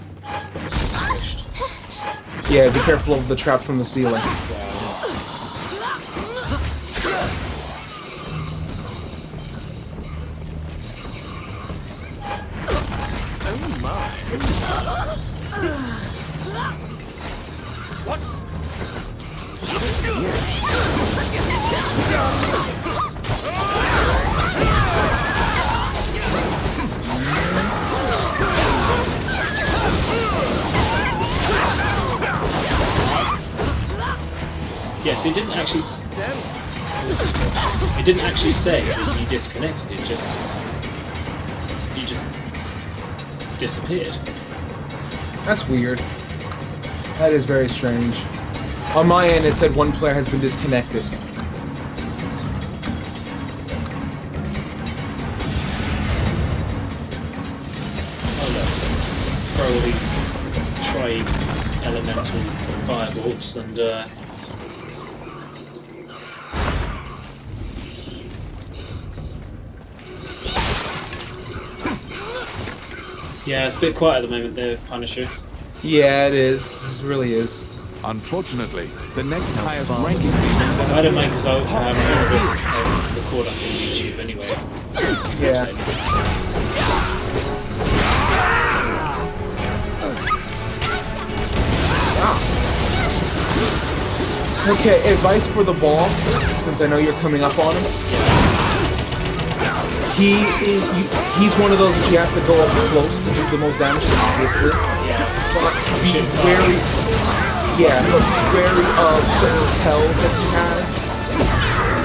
This is squished. Yeah, be careful of the trap from the ceiling. Wow. Oh my. What? Yes, it didn't actually. It didn't actually say that you disconnected. It just. You just disappeared. That's weird. That is very strange. On my end, it said one player has been disconnected. Oh no! Throw all these tri-elemental fireballs and. Yeah, it's a bit quiet at the moment there, Punisher. Yeah, it is. It really is. Unfortunately, the next highest ranking demon I don't mind because I'll have all this record up on YouTube anyway. Yeah. Okay, advice for the boss, since I know you're coming up on him. He's one of those that you have to go up close to do the most damage to, obviously. Yeah. But be wary, but wary of certain tells that he has,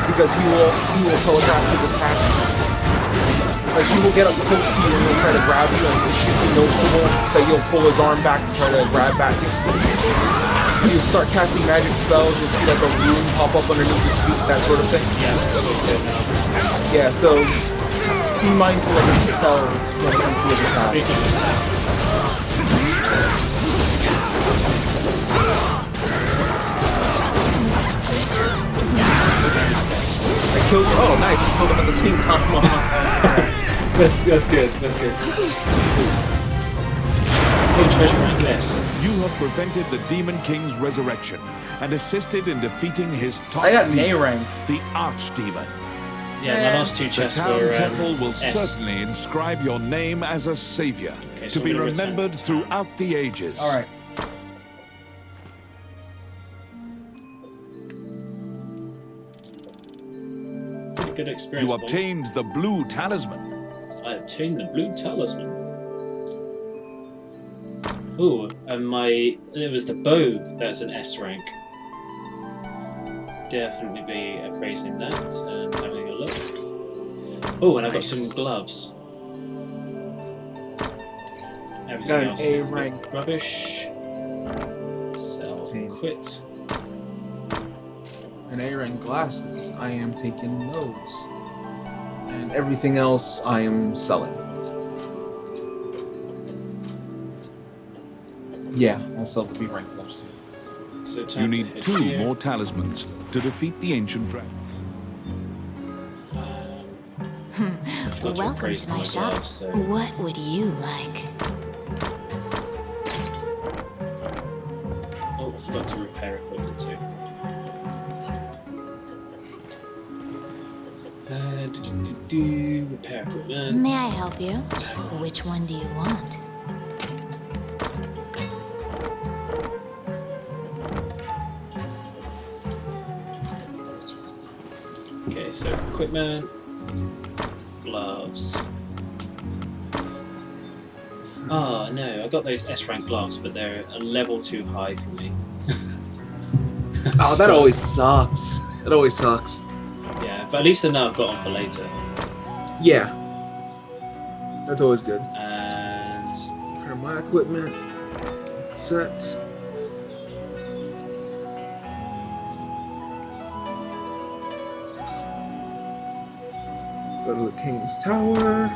because he will telegraph his attacks. Like, he will get up close to you and he'll try to grab you, and it should be noticeable that you'll pull his arm back to try to grab back you. You start casting magic spells, you'll see like a rune pop up underneath his feet, that sort of thing. Yeah, that's what good now. Yeah, so be mindful of his spells when it comes to his attacks. Basically just that. I killed you. Oh, nice. You killed him at the same time. That's good. That's good. Oh, treasure rank less. You have prevented the Demon King's resurrection and assisted in defeating his top I got an A demon, rank. the Archdemon. Yeah, my last two The chests town were temple will S. certainly inscribe your name as a savior, Okay, to so be I'm gonna return. remembered throughout the ages. Alright. Pretty good experience. You point. obtained the blue talisman. I obtained the blue talisman. Ooh, and it was the bow that's an S rank. Definitely be appraising that and having a look. Oh, and I got some gloves. Everything Got an else A is rank. rubbish. Sell Okay. and quit. An A rank glasses. I am taking those. And everything else I am selling. Yeah, I'll sell the B rank gloves. So You time to need hit 2 here. more talismans to defeat the ancient dragon. I forgot to Welcome appraise to my my shop. gloves, so What would you like? oh, I forgot to repair equipment too. Repair equipment. May I help you? Which one do you want? Okay, so equipment, gloves. Oh no, I got those S rank gloves, but they're a level too high for me. Oh, that always sucks. That always sucks. Yeah, but at least I know I've got them for later. Yeah. That's always good. And Prepare my equipment. Set. Go to the King's Tower.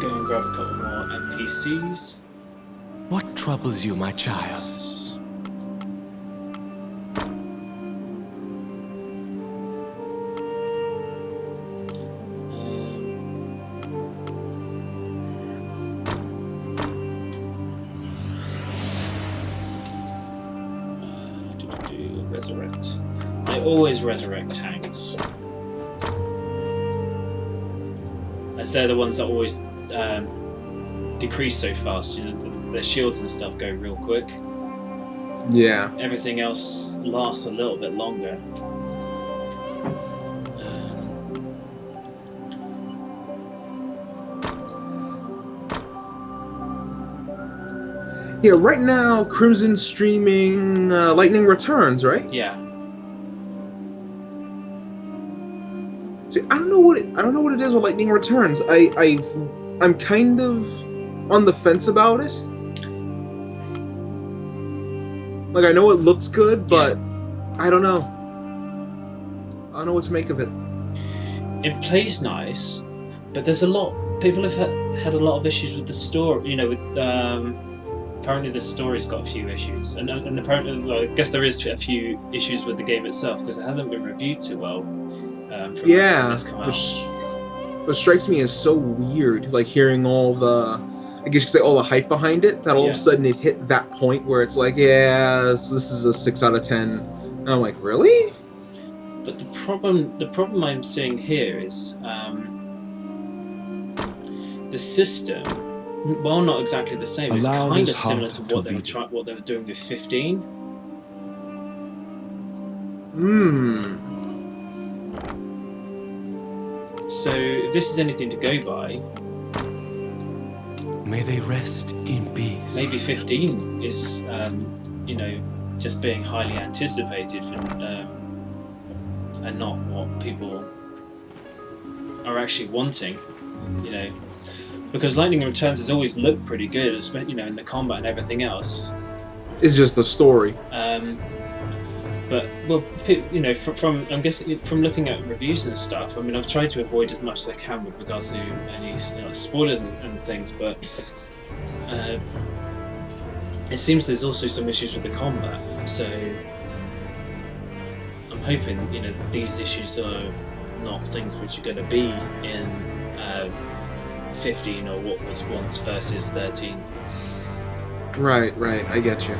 go and grab a couple more NPCs. What troubles you, my child? Resurrect. I always resurrect tanks, as they're the ones that always decrease so fast. You know, their shields and stuff go real quick. Yeah. Everything else lasts a little bit longer. Yeah, right now, Crimson's streaming Lightning Returns, right? Yeah. See, I don't know what it is with Lightning Returns. I'm kind of on the fence about it. Like, I know it looks good, but I don't know. I don't know what to make of it. It plays nice, but there's a lot. People have had a lot of issues with the story. You know, with apparently the story's got a few issues, and apparently, well, I guess there is a few issues with the game itself because it hasn't been reviewed too well. from Yeah, this come out. what strikes me as so weird, like hearing all the, I guess you could say all the hype behind it, that all of a sudden it hit that point where it's like, yeah, this is a 6 out of 10. And I'm like, really? But the problem I'm seeing here is the system, while not exactly the same, is Allow kind of this similar heart to what to they were beat. what they were doing with 15. So if this is anything to go by, May they rest in peace. maybe 15 is, you know, just being highly anticipated for, and not what people are actually wanting, you know. Because Lightning Returns has always looked pretty good, especially, you know, in the combat and everything else. It's just the story. But well, you know, from I'm guessing from looking at reviews and stuff. I mean, I've tried to avoid as much as I can with regards to any spoilers and things, but it seems there's also some issues with the combat. So I'm hoping, you know, these issues are not things which are going to be in 15 or what was once versus 13. Right, I get you.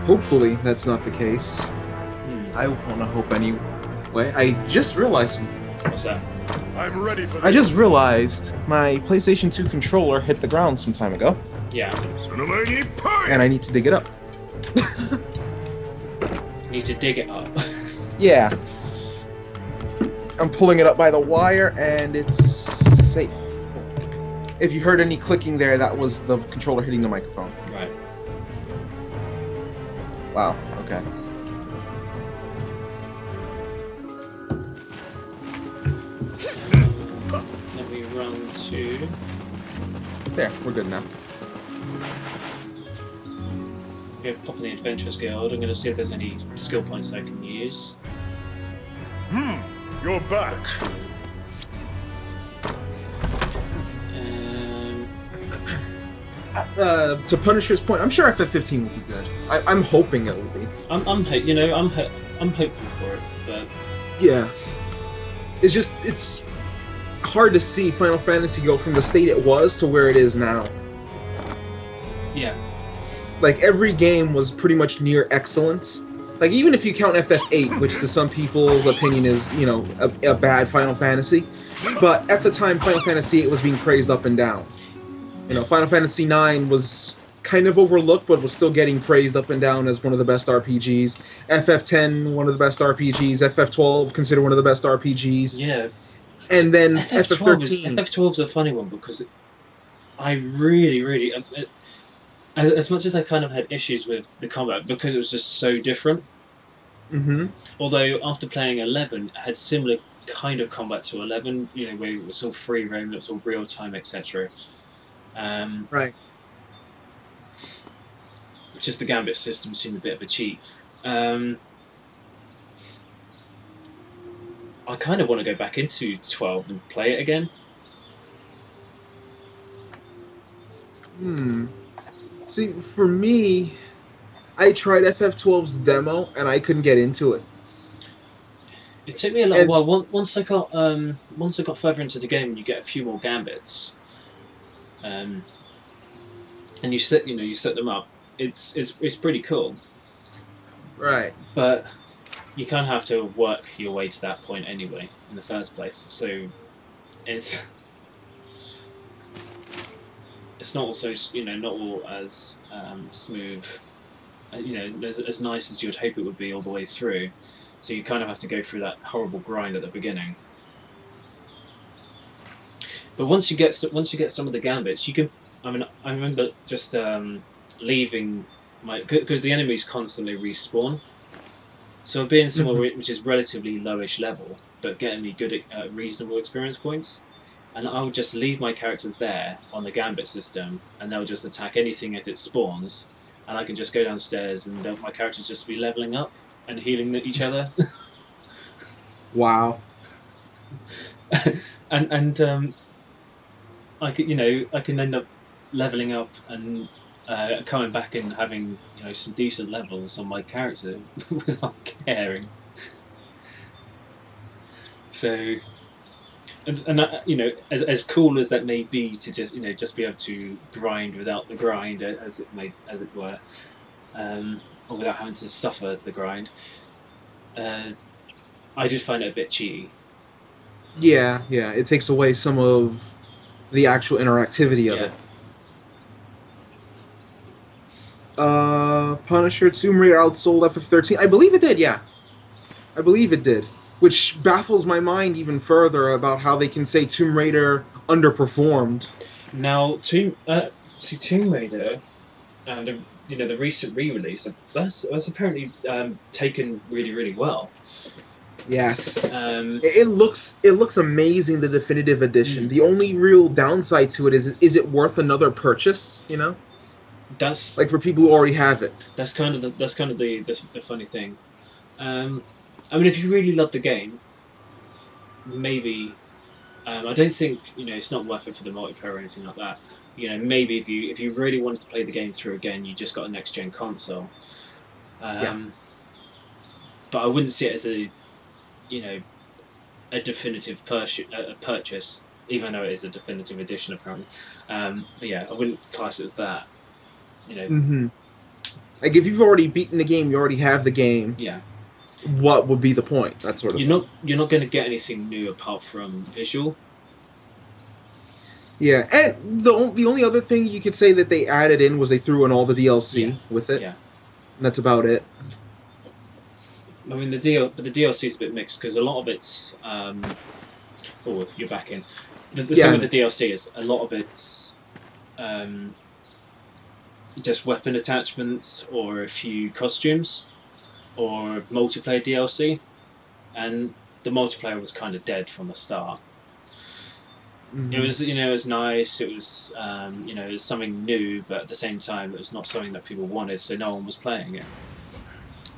Hopefully that's not the case. I want to hope anyway. I just realized something. What's that? I'm ready for this. I just realized my PlayStation 2 controller hit the ground some time ago, Yeah. and I need to dig it up. You need to dig it up. Yeah. I'm pulling it up by the wire, and it's safe. If you heard any clicking there, that was the controller hitting the microphone. Right. Wow, okay. Let me run to... There, we're good now. Go pop in the Adventurers Guild. I'm going to see if there's any skill points I can use. You're back. To Punisher's point, I'm sure FF15 will be good. I'm hoping it will be. I'm hopeful for it, but Yeah. It's just, it's hard to see Final Fantasy go from the state it was to where it is now. yeah, Like, every game was pretty much near excellence. Like, even if you count FF8, which to some people's opinion is, you know, a bad Final Fantasy, but at the time, Final Fantasy 8 was being praised up and down. You know, Final Fantasy 9 was kind of overlooked, but was still getting praised up and down as one of the best RPGs. FF10, one of the best RPGs. FF12, considered one of the best RPGs. yeah. And then FF13. FF13. FF12's a funny one because I really, as much as I kind of had issues with the combat because it was just so different. Mm-hmm. Although after playing 11, I had similar kind of combat to 11. You know, where it was all free roam, it was all real time, etc. Right. Just the Gambit system seemed a bit of a cheat. I kind of want to go back into 12 and play it again. See, for me, I tried FF12's demo and I couldn't get into it. It took me a little while. Once I got further into the game, you get a few more Gambits, and you set them up. It's pretty cool. Right. But you kind of have to work your way to that point anyway, in the first place. So it's not also, you know, not all as smooth, you know, as nice as you would hope it would be all the way through. So you kind of have to go through that horrible grind at the beginning. But once you get some of the Gambits, you can. I mean, I remember just leaving my, because the enemies constantly respawn. So being somewhere which is relatively lowish level, but getting me good, reasonable experience points, and I would just leave my characters there on the Gambit system, and they'll just attack anything as it spawns, and I can just go downstairs and my characters just be leveling up and healing each other. Wow. and I could, you know, I can end up leveling up and coming back and having, you know, some decent levels on my character without caring. So, and that, as cool as that may be to just be able to grind without the grind, as it were, or without having to suffer the grind, I just find it a bit cheaty. Yeah, it takes away some of the actual interactivity of Yeah. it. Punisher, Tomb Raider outsold FF13. I believe it did, yeah. I believe it did. Which baffles my mind even further about how they can say Tomb Raider underperformed. Now, Tomb Raider, and the recent re-release, that's apparently taken really, really well. Yes. Um, It looks amazing, the definitive edition. The only real downside to it is it worth another purchase, you know? that's Like for people who already have it. that's kind of the funny thing. I mean, if you really love the game, maybe. I don't think it's not worth it for the multiplayer or anything like that. Maybe if you really wanted to play the game through again, you just got a next gen console. But I wouldn't see it as a definitive purchase, even though it is a definitive edition apparently. But yeah, I wouldn't class it as that. Like if you've already beaten the game, you already have the game. Yeah. What would be the point? That sort of thing. You're not going to get anything new apart from visual. Yeah, and the only other thing you could say that they added in was they threw in all the DLC with it. Yeah. And that's about it. I mean, the DLC is a bit mixed because a lot of it's. Oh, you're back in. The thing with the DLC is a lot of it's just weapon attachments or a few costumes or multiplayer DLC, and the multiplayer was kind of dead from the start. It was it was nice. It was it was something new, but at the same time, it was not something that people wanted, so no one was playing it.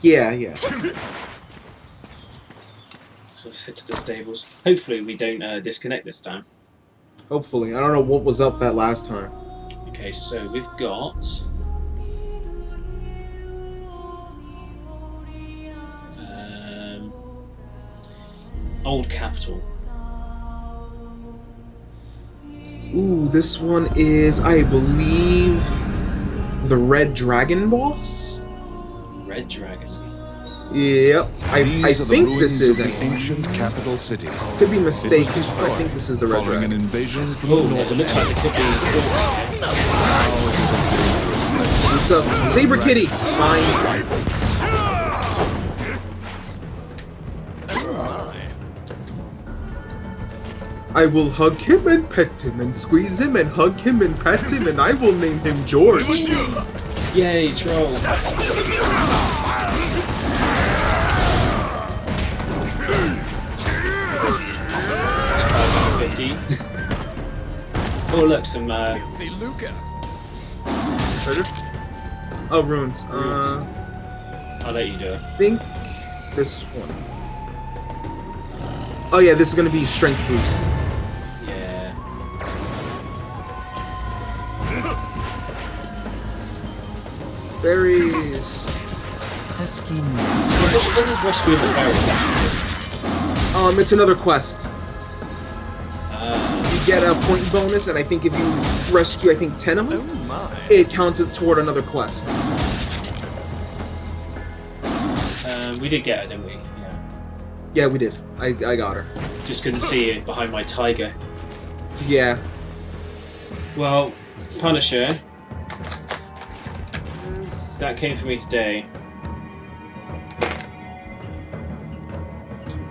Yeah. So let's head to the stables. Hopefully we don't disconnect this time. Hopefully. I don't know what was up that last time. Okay, so we've got... Old Capital. Ooh, this one is, I believe, the Red Dragon boss? Red Dragon. Yep. I These are the think ruins this is of the anyway. ancient capital city. Could be It mistaken, was but I think this is the Red following Dragon. an invasion from Oh, the yeah, north. it looks like it could be orcs. Now it is a dangerous place. What's up? Saber Kitty! Fine. I will hug him and pet him and squeeze him and hug him and pet him and I will name him George. Yay, troll. It's 550. Oh, look, some... Oh, runes. I'll let you do it. I think this one. Oh yeah, this is gonna be strength boost. Yeah. Berries. What does rescuing the berries actually do? It's another quest. You get a point bonus, and I think if you rescue, 10 of them, it counts as toward another quest. We did get her, didn't we? Yeah. Yeah, we did. I got her. Just couldn't see it behind my tiger. Yeah. Well, Punisher. That came for me today.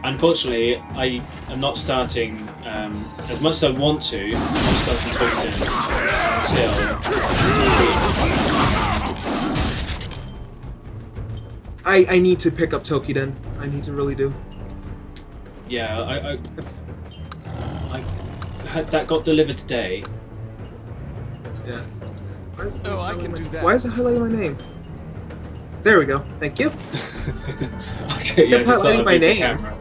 Unfortunately, I am not starting, as much as I want to, I'm not starting Tolkien until... I need to pick up Tokiden. I need to really do. Yeah, I had that got delivered today. Yeah. Oh, I can do that. Why is it highlighting my name? There we go. Thank you. Yeah, Kept just thought highlighting I'd my move the name. camera.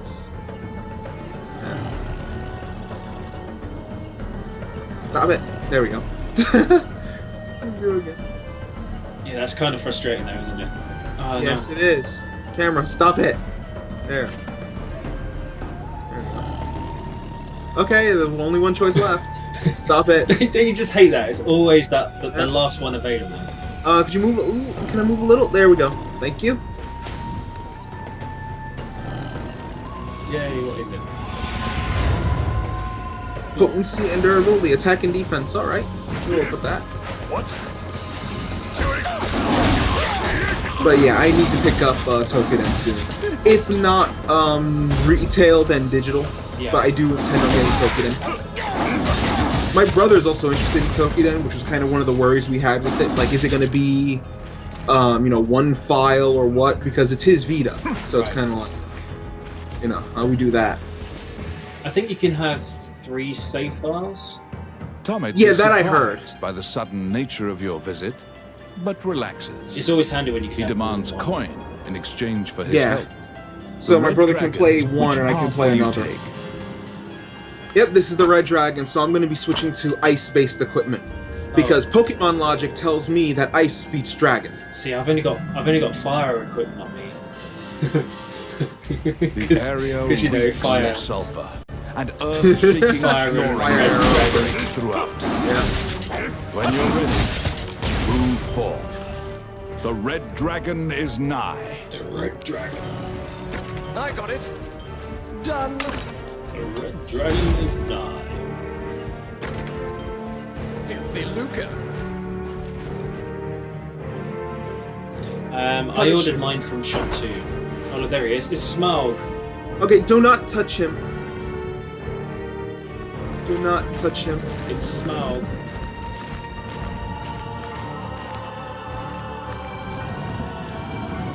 Stop it. There we go. Let's do it again. Yeah, that's kind of frustrating though, isn't it? Oh, Yes, no. it is. Camera, stop it. There. There we go. Okay, there's only one choice left. Stop it. Don't you just hate that? It's always that the last one available. Could you move? Ooh, can I move a little? There we go. Thank you. Yay, what is it? Potency and durability, attack and defense. Alright. We'll put that. What? But yeah, I need to pick up Tokiden soon. If not retail, then digital. Yeah. But I do intend on getting Tokiden. My brother's also interested in Tokiden, which was kind of one of the worries we had with it. Like, is it going to be, you know, one file or what? Because it's his Vita, so it's kind of like, you know, how we do that. I think you can have 3 save files. Tomet Yeah, is that I heard. surprised by the sudden nature of your visit, but relaxes. It's always handy when you can. He have demands more than one. coin in exchange for his Yeah. help. So The my Red brother can Dragon, play one which and I can path play will you another. take? Yep, this is the Red Dragon, so I'm going to be switching to ice-based equipment. Because Pokemon logic tells me that ice beats dragon. See, I've only got fire equipment on me. The area Because you know, reeks fire. of sulfur and earth-shaking Fire snoring and reverberates throughout. Yeah. When you're ready, move forth. The Red Dragon is nigh. The Red Dragon. I got it. Done. The Red Dragon is nigh. Filthy lucre. I ordered mine from Shop 2. Oh look, there he is. It's Smaug. Okay, do not touch him. Do not touch him. It's Smaug.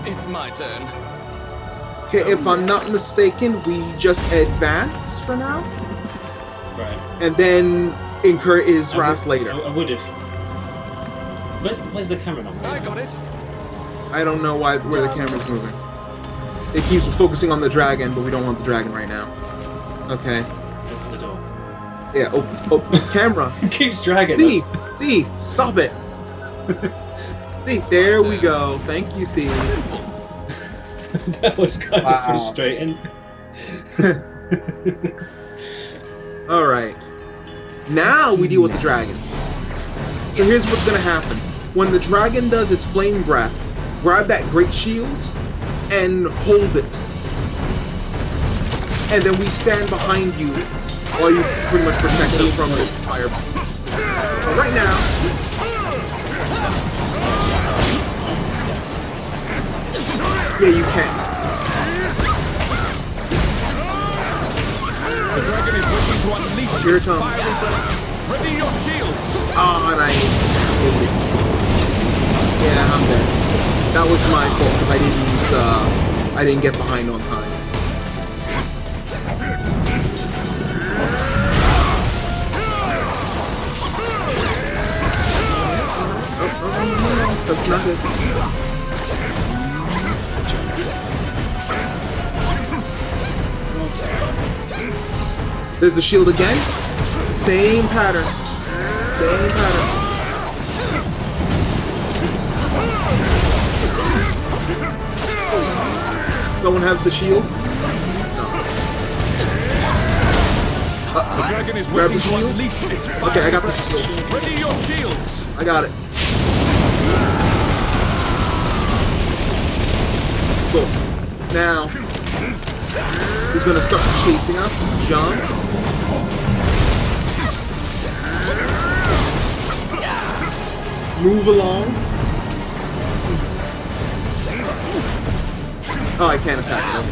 It's my turn. Okay, if I'm not mistaken, we just advance for now, Right. and then incur his wrath I later. would have. Where's the camera not I moving? got it. I don't know where the camera's moving. It keeps focusing on the dragon, but we don't want the dragon right now. Okay. Open the door. Yeah, oh, camera. It keeps dragging. Thief! Thief! Stop it! Thief, there we go. Thank you, Thief. That was kind Wow. of frustrating. Alright. Now we deal with the dragon. So here's what's gonna happen. When the dragon does its flame breath, grab that great shield and hold it. And then we stand behind you while you pretty much protect us from its fireball. But right now, yeah, you can. The dragon is waiting to unleash Here it its comes. fiery breath. Ready your shields. Oh, and I hate it. Yeah, I'm dead. That was my fault because I didn't get behind on time. Oh, that's not good. There's the shield again. Same pattern. Same pattern. Someone have the shield? No. The dragon is Grab waiting the to shield. unleash its fiery Okay, I got the breath. shield. Ready your shields. I got it. Cool. Now, he's gonna start chasing us. Jump. Move along. Oh, I can't attack him.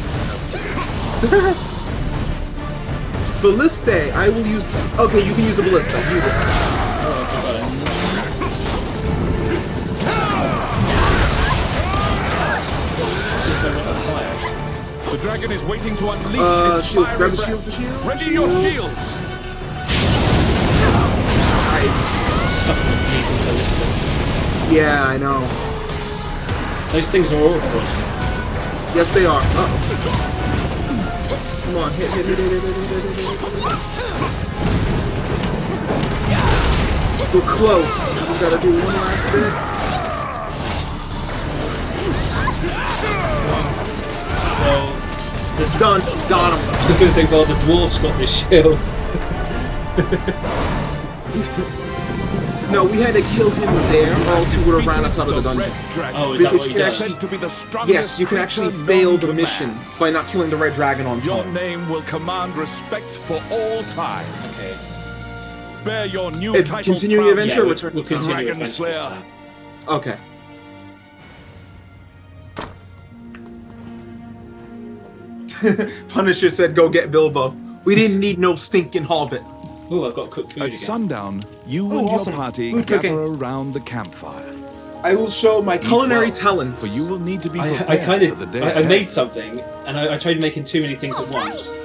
Ballista, I will use. Okay, you can use the ballista. Use it. The dragon is waiting to unleash its Shield. fiery Grab the breath. shield. The shield. Ready your shields. Stuck in the bleeding ballista. Yeah, I know. Those things are awkward. Yes, they are. Come on, hit. We're close. We gotta do one last bit. Well, Done. Got him. I was going to say, well, the dwarf's got this shield. No, we had to kill him there, or else he would have ran us out of the dungeon. Oh, is that what he Because does? To be the strongest Yes, you can actually creature fail known the to mission man. by not killing the red dragon on Your time. name will command respect for all time. Okay. Bear your new If title continuing proudly. adventure, Yeah, return we'll to town. continue Dragon adventure this Slayer. time. Okay. Punisher said, "Go get Bilbo." We didn't need no stinking hobbit. Oh, I've got cooked food At again. sundown, you Oh, and awesome. your party Food gather cooking. around the campfire. I will show my culinary Eat well, talents. For you will need to be I prepared kind for the of day I ahead. made something and I tried making too many things at once.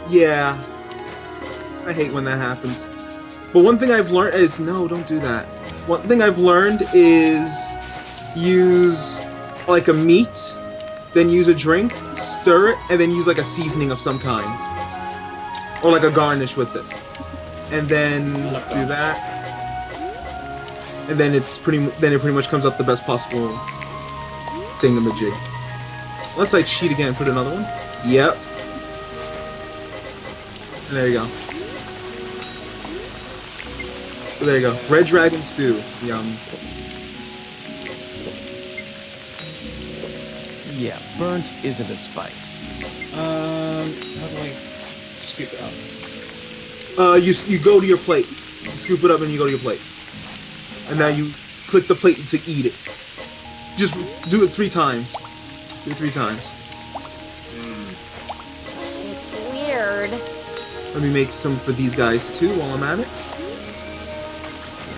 Yeah. I hate when that happens. But one thing I've learned is no, don't do that. One thing I've learned is use like a meat, then use a drink, stir it, and then use like a seasoning of some kind. Or like a garnish with it. And then do that. And then it pretty much comes out the best possible thingamajig. Unless I cheat again and put another one. Yep. And there you go. So there you go. Red Dragon Stew. Yum. Yeah, burnt isn't a spice. How do I scoop it up? You go to your plate. You scoop it up and you go to your plate. And now you click the plate to eat it. Just do it 3 times. Do it 3 times. It's weird. Let me make some for these guys too while I'm at it.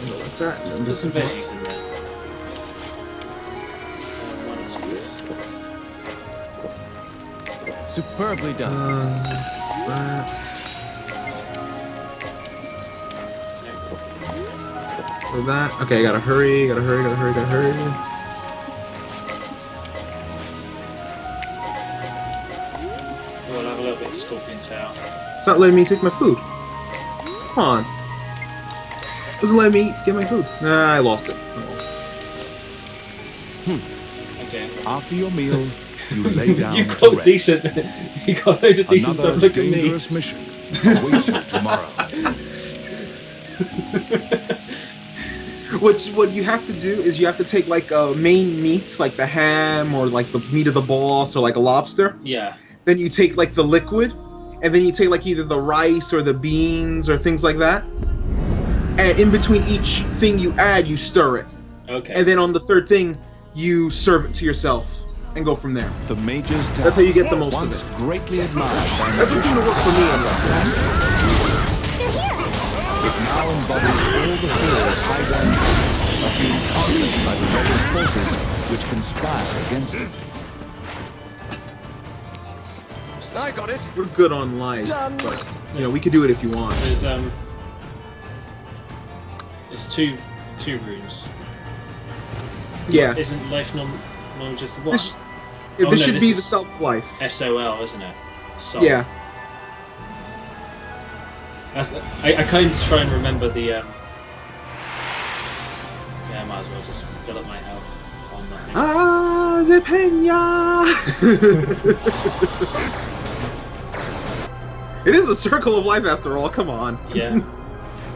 Go like that. And then There's just some veggies in there. One of this. Superbly done. that. For that. Okay, I gotta hurry, gotta hurry. Oh, I'll have a little bit of scorpion tail. It's not letting me take my food. Come on. Doesn't let me get my food. Nah, I lost it. Okay. After your meal, you lay down You to got rest. decent. You got loads of decent Another stuff. Look at me. dangerous mission awaits you tomorrow. What you have to do is you have to take like a main meat, like the ham or like the meat of the boss or like a lobster. Yeah. Then you take like the liquid, and then you take like either the rice or the beans or things like that. And in between each thing you add, you stir it. Okay. And then on the third thing, you serve it to yourself and go from there. The Mage's Tower. That's how you get the most of Once it. greatly admired by That's what seemed to work for me anyway. it now embodies all the fears Highborn has of being conquered by the rebel forces which conspire against it. I got it. We're good on life, Done. but you know we could do it if you want. There's two runes. Yeah, Isn't life non just one? this, Oh, this no, should this be is- the self-life. SOL, isn't it? Soul. Yeah, I kind of try and remember the. Yeah, I might as well just fill up my health on nothing. the pena. It is the circle of life after all. Come on, Yeah.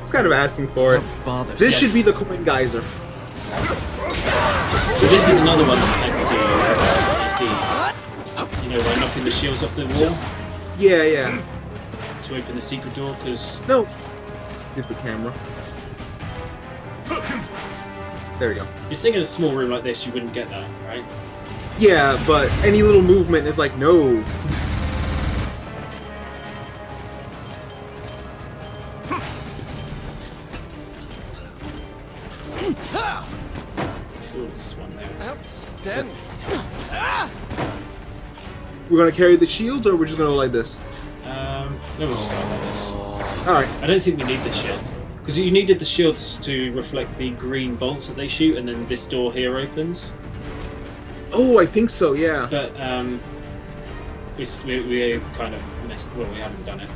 it's kind of asking for it. Bother. This Yes. should be the coin geyser. So this is another one that I had to do PCs. You know, by knocking the shields off the wall Yeah. to open the secret door, because No, stupid camera. There we go. you're thinking a small room like this, you wouldn't get that, right? Yeah, but any little movement is like no. Ooh, there's one there. Outstanding. We're gonna carry the shields, or we're just gonna go like this. No, we'll just go like this. All right. I don't think we need the shields. Because you needed the shields to reflect the green bolts that they shoot, and then this door here opens. Oh, I think so. Yeah. But we kind of messed. Well, we haven't done it.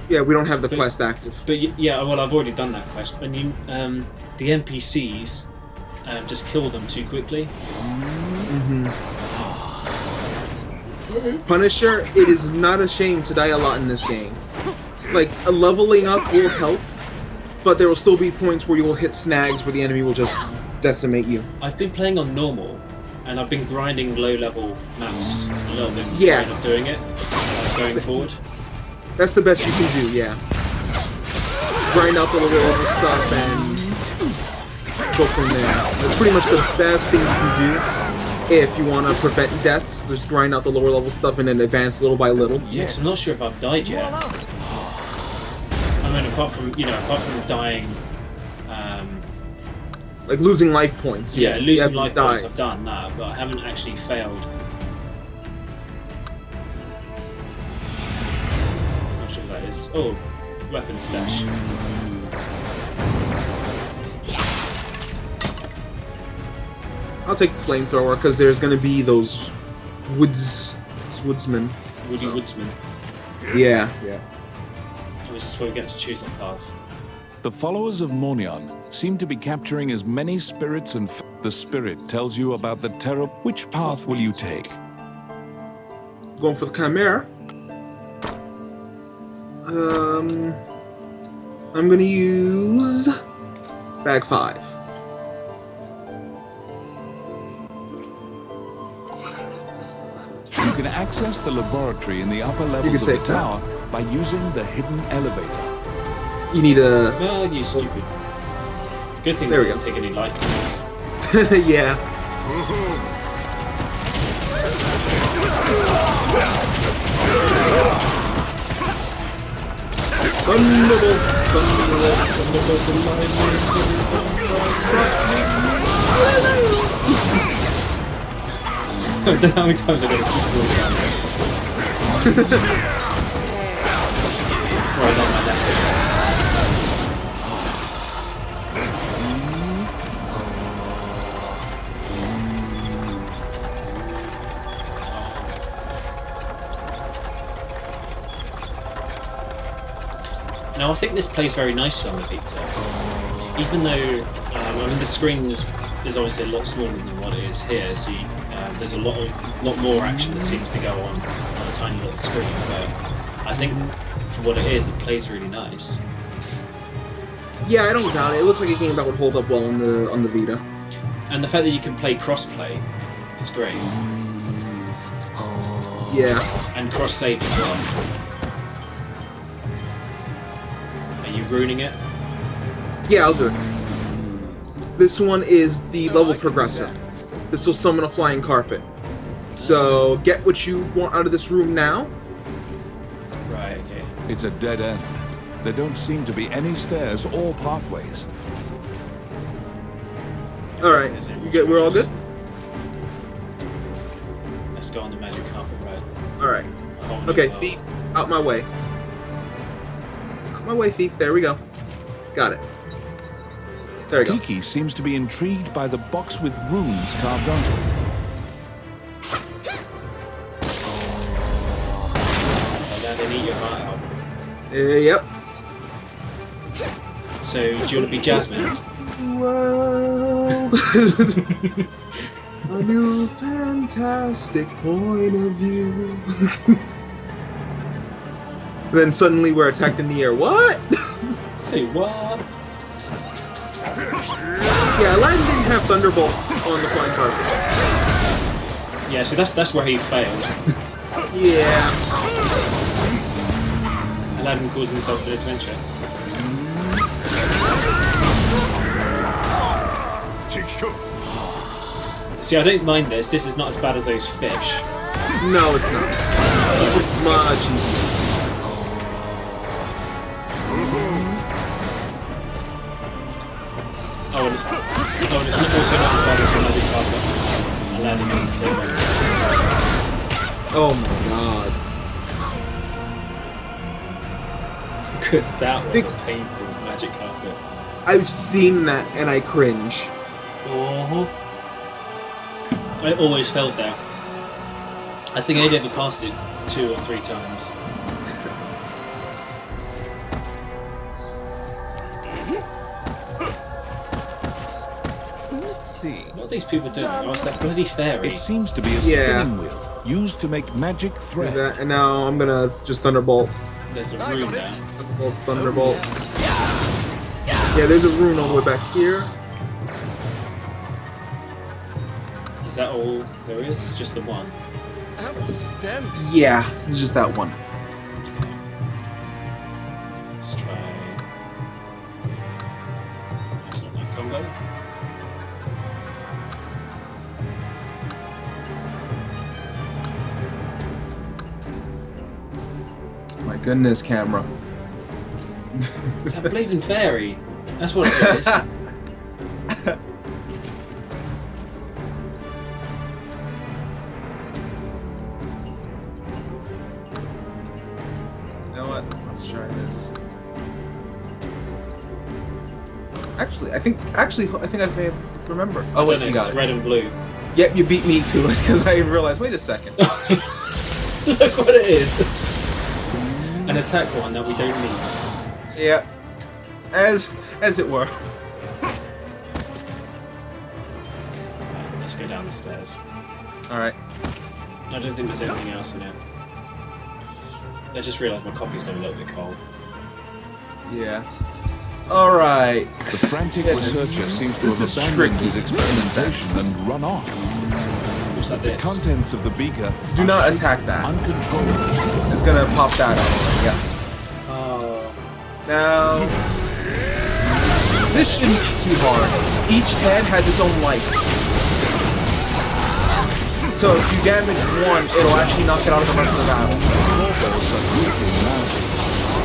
Yeah, we don't have the quest active. But yeah, well, I've already done that quest. And you, the NPCs, just kill them too quickly. Punisher, it is not a shame to die a lot in this game. Like, a leveling up will help, but there will still be points where you will hit snags where the enemy will just decimate you. I've been playing on normal, and I've been grinding low-level maps a little bit before Yeah. I end up doing it, going forward. That's the best you can do, yeah. Grind out the lower level stuff and go from there. That's pretty much the best thing you can do if you want to prevent deaths. Just grind out the lower level stuff and then advance little by little. Yeah, 'cause I'm not sure if I've died yet. I mean, apart from dying, Like losing life points. yeah, You losing haven't life points, died. I've done that, but I haven't actually failed. Not sure what that is. Oh, weapon stash. I'll take the flamethrower because there's going to be those woodsmen. Woody Woodsman. Yeah. Which is where we get to choose our path. The followers of Mornion seem to be capturing as many spirits and the spirit tells you about the terror. Which path will you take? Going for the Chimera. I'm going to use bag 5. You can access the laboratory in the upper levels of the tower by using the hidden elevator. You need a... Well, you stupid. Good thing There we we didn't go. take any life points. yeah. Thunderbolt, thunderbolt, thunderbolt, and I don't know how many times I've got to keep rolling down there. Before I learn my lesson. Now I think this plays very nicely on the Vita, even though I mean the screen is obviously a lot smaller than what it is here, so there's a lot more action that seems to go on a tiny little screen. But I think for what it is, it plays really nice. Yeah, I don't doubt it. It looks like a game that would hold up well on the Vita. And the fact that you can play cross-play is great, Yeah. and cross-save as well. Are you ruining it? Yeah, I'll do it. This one is the level progressor. This will summon a flying carpet. So, get what you want out of this room now. Right, okay. It's a dead end. There don't seem to be any stairs or pathways. Alright, we're all good? Let's go on the magic carpet ride. Alright. A whole new Okay, world. thief, out my way. Out my way, thief. There we go. Got it. There we go. Tiki seems to be intrigued by the box with runes carved onto it. Oh, now they eat your heart out. Yep. So, do you want to be Jasmine? Well, a new fantastic point of view. Then suddenly we're attacked in the air. What? Say what? Yeah, Aladdin didn't have thunderbolts on the flying carpet. Yeah, so that's where he failed. Yeah. Aladdin calls himself an adventure. See, I don't mind this. This is not as bad as those fish. No, it's not. This is much easier. Oh, and it's also not as bad as the magic carpet. Aladdin didn't say that. Oh my god. Because that was a painful magic carpet. I've seen that and I cringe. I always failed there. I think I'd ever passed it 2 or 3 times. Let's see. What are these people doing? Oh, it's that bloody fairy. It seems to be a Yeah. spinning wheel used to make magic Do thread. that, and now I'm gonna just thunderbolt. There's a I rune got it. there. Thunderbolt. Yeah, there's a rune all the way back here. Is that all there is? Just the one? Outstanding. Yeah, it's just that one. Let's try. Excellent, that combo. My goodness, camera. It's that bleeding fairy. That's what it is. You know what? Let's try this. Actually, I think I may remember. Oh I wait, don't know, you got it's it. red and blue. Yep, you beat me to it because I realized. Wait a second. Look what it is. An attack one that we don't need. Yeah, as it were. Let's go down the stairs. All right. I don't think there's anything else in it. I just realised my coffee's gone a little bit cold. Yeah. All right. The frantic Yeah, researcher seems to this have is abandoned tricky. his experimentation and run off. What's that? The This? contents of the beaker Do are not shaken attack that. uncontrollably. It's gonna pop that out. Yeah. Oh. Now, this shouldn't be too hard. Each head has its own life. So if you damage one, it'll actually knock it out of the rest of the battle. Floorboards are creaking loudly.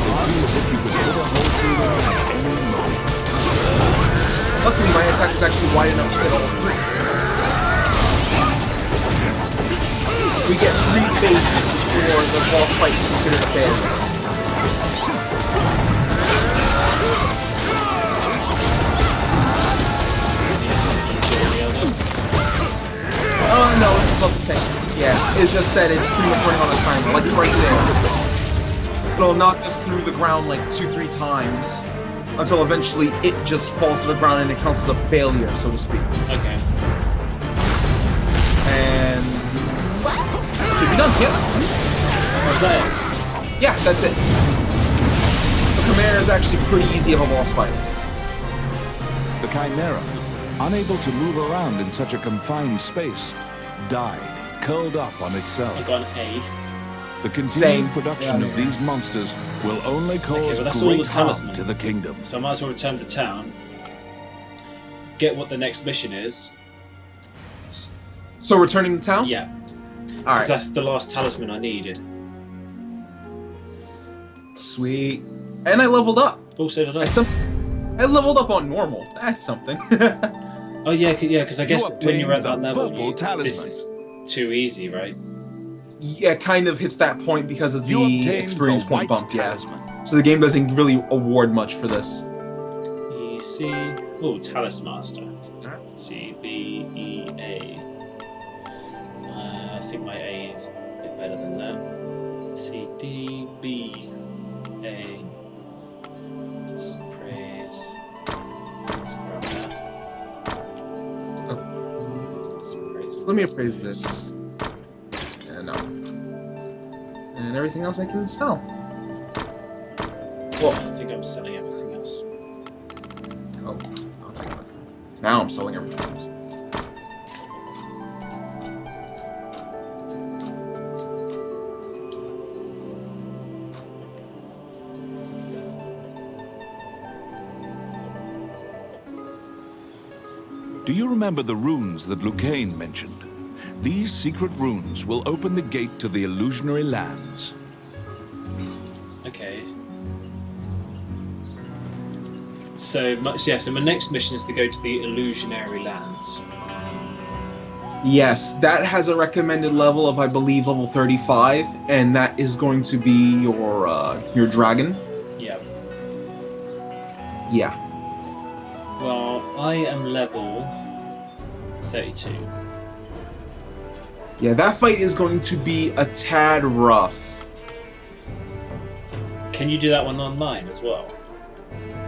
It feels as if you could put a hole through them at any moment. Luckily, my attack is actually wide enough to hit all three. We get 3 phases before the boss fight is considered a failure. Oh no, it's about the same. Yeah, it's just that it's pretty much running on a timer, like right there. It'll knock us through the ground like 2-3 times until eventually it just falls to the ground and it counts as a failure, so to speak. Okay. And should be done. Yep. Was that it? Yeah, that's it. The Chimera is actually pretty easy of a boss fight. The Chimera, unable to move around in such a confined space, died, curled up on I itself. got an A. The continued Same. production Yeah. of these monsters will only cause but that's all great the harm talisman. to the kingdom. So I might as well return to town. Get what the next mission is. So returning to town? Yeah. Alright. Because that's the last talisman I needed. Sweet. And I leveled up. Also did I? I leveled up on normal. That's something. Oh yeah, because I guess when you're at obtained that the level, purple talisman. this is too easy, right? Yeah, kind of hits that point because of You the obtained experience the point white bump. Yeah. talisman. So the game doesn't really award much for this. E C. Oh, Talismaster. C B E A. I think my A is a bit better than that. C D B A. Let's praise. Let's grab that. Let's praise. So let me appraise this. Yeah, no. And everything else I can sell. Well, I think I'm selling everything else. oh, I'll take that. Now I'm selling everything else. Do you remember the runes that Lucane mentioned? These secret runes will open the gate to the illusionary lands. Okay. So so my next mission is to go to the illusionary lands. Yes, that has a recommended level of, I believe, level 35, and that is going to be your dragon. Yeah. Yeah. Well, I am level 32. Yeah, that fight is going to be a tad rough. Can you do that one online as well?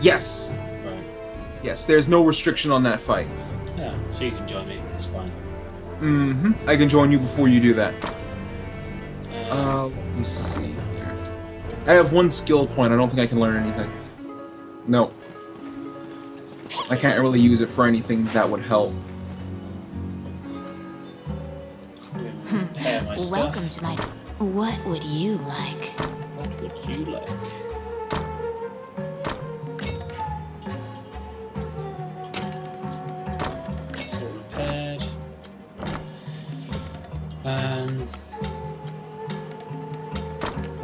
Yes. Right. Yes, there's no restriction on that fight. Yeah, so you can join me. It's fine. I can join you before you do that. Uh, Let me see here. I have 1 skill point. I don't think I can learn anything. No. I can't really use it for anything that would help. Repair my stuff. Welcome to my. What would you like? What would you like? That's all repaired.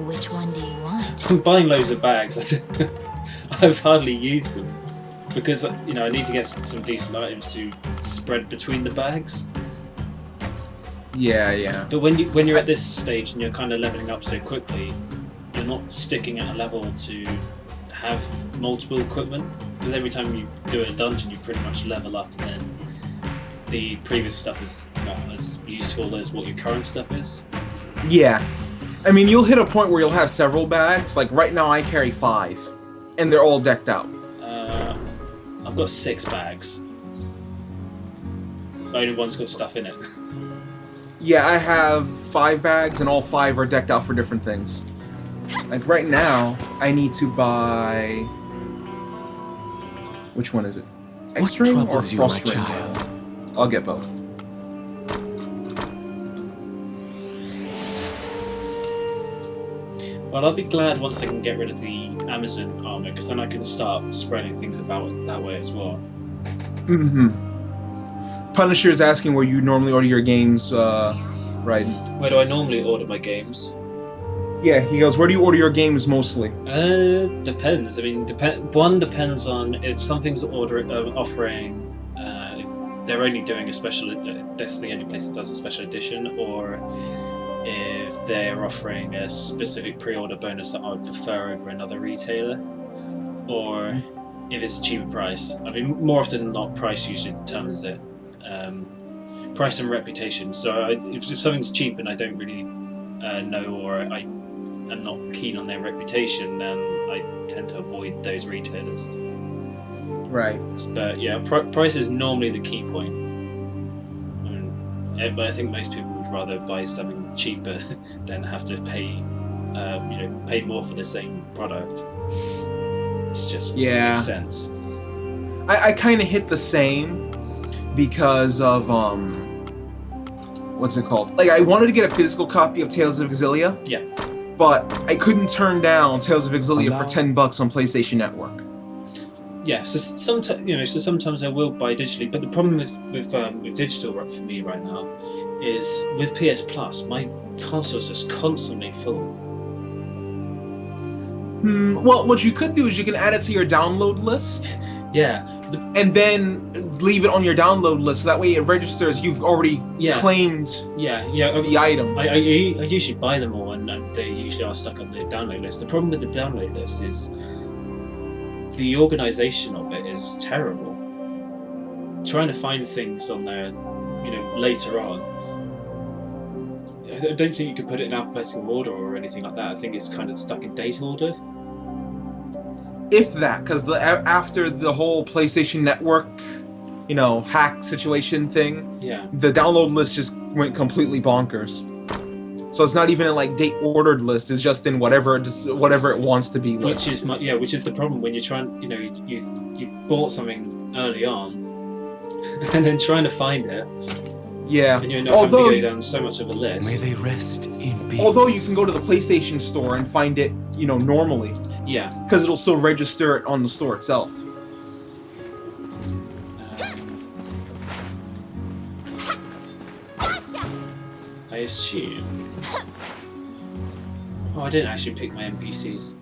Which one do you want? I'm buying loads of bags. I've hardly used them because I need to get some decent items to spread between the bags. Yeah. But when you're at this stage and you're kind of leveling up so quickly, you're not sticking at a level to have multiple equipment, because every time you do a dungeon you pretty much level up and then the previous stuff is not as useful as what your current stuff is. Yeah. I mean, you'll hit a point where you'll have several bags. Like, right now I carry 5. And they're all decked out. I've got 6 bags. Only one's got stuff in it. Yeah, I have 5 bags, and all 5 are decked out for different things. Like, right now, I need to buy... Which one is it? X-Ring or troubles you, my Frost Ring? child? I'll get both. Well, I'll be glad once I can get rid of the Amazon armor, because then I can start spreading things about that way as well. Punisher is asking where you normally order your games, Rident. Where do I normally order my games? Yeah, he goes, where do you order your games mostly? Depends. I mean, one depends on if something's offering. If they're only doing a special. That's the only place that does a special edition, or if they're offering a specific pre-order bonus that I would prefer over another retailer, or if it's a cheaper price. I mean, more often than not, price usually determines it. Price and reputation. So if something's cheap and I don't really know, or I'm not keen on their reputation, then I tend to avoid those retailers. Right. But yeah, price is normally the key point. But I think most people would rather buy something cheaper than have to pay, pay more for the same product. It's just makes sense. I kind of hit the same because of what's it called? Like, I wanted to get a physical copy of Tales of Exilia. Yeah. But I couldn't turn down Tales of Exilia for $10 on PlayStation Network. Yeah, so sometimes I will buy digitally, but the problem with digital for me right now is with PS Plus, my console's just constantly full. Well, what you could do is you can add it to your download list. Yeah. And then leave it on your download list, so that way it registers you've already claimed the item. I usually buy them all, and they usually are stuck on the download list. The problem with the download list is the organisation of it is terrible. Trying to find things on there, later on. I don't think you could put it in alphabetical order or anything like that. I think it's kind of stuck in date order. If that, because after the whole PlayStation Network, hack situation thing, the download list just went completely bonkers. So it's not even in like date ordered list; it's just in whatever it wants to be. Which is the problem when you're trying. You bought something early on, and then trying to find it. Yeah. And you're not having to go down so much of a list. May they rest in peace. Although you can go to the PlayStation Store and find it, normally. Yeah. Because it'll still register it on the store itself. I assume. Oh, I didn't actually pick my NPCs.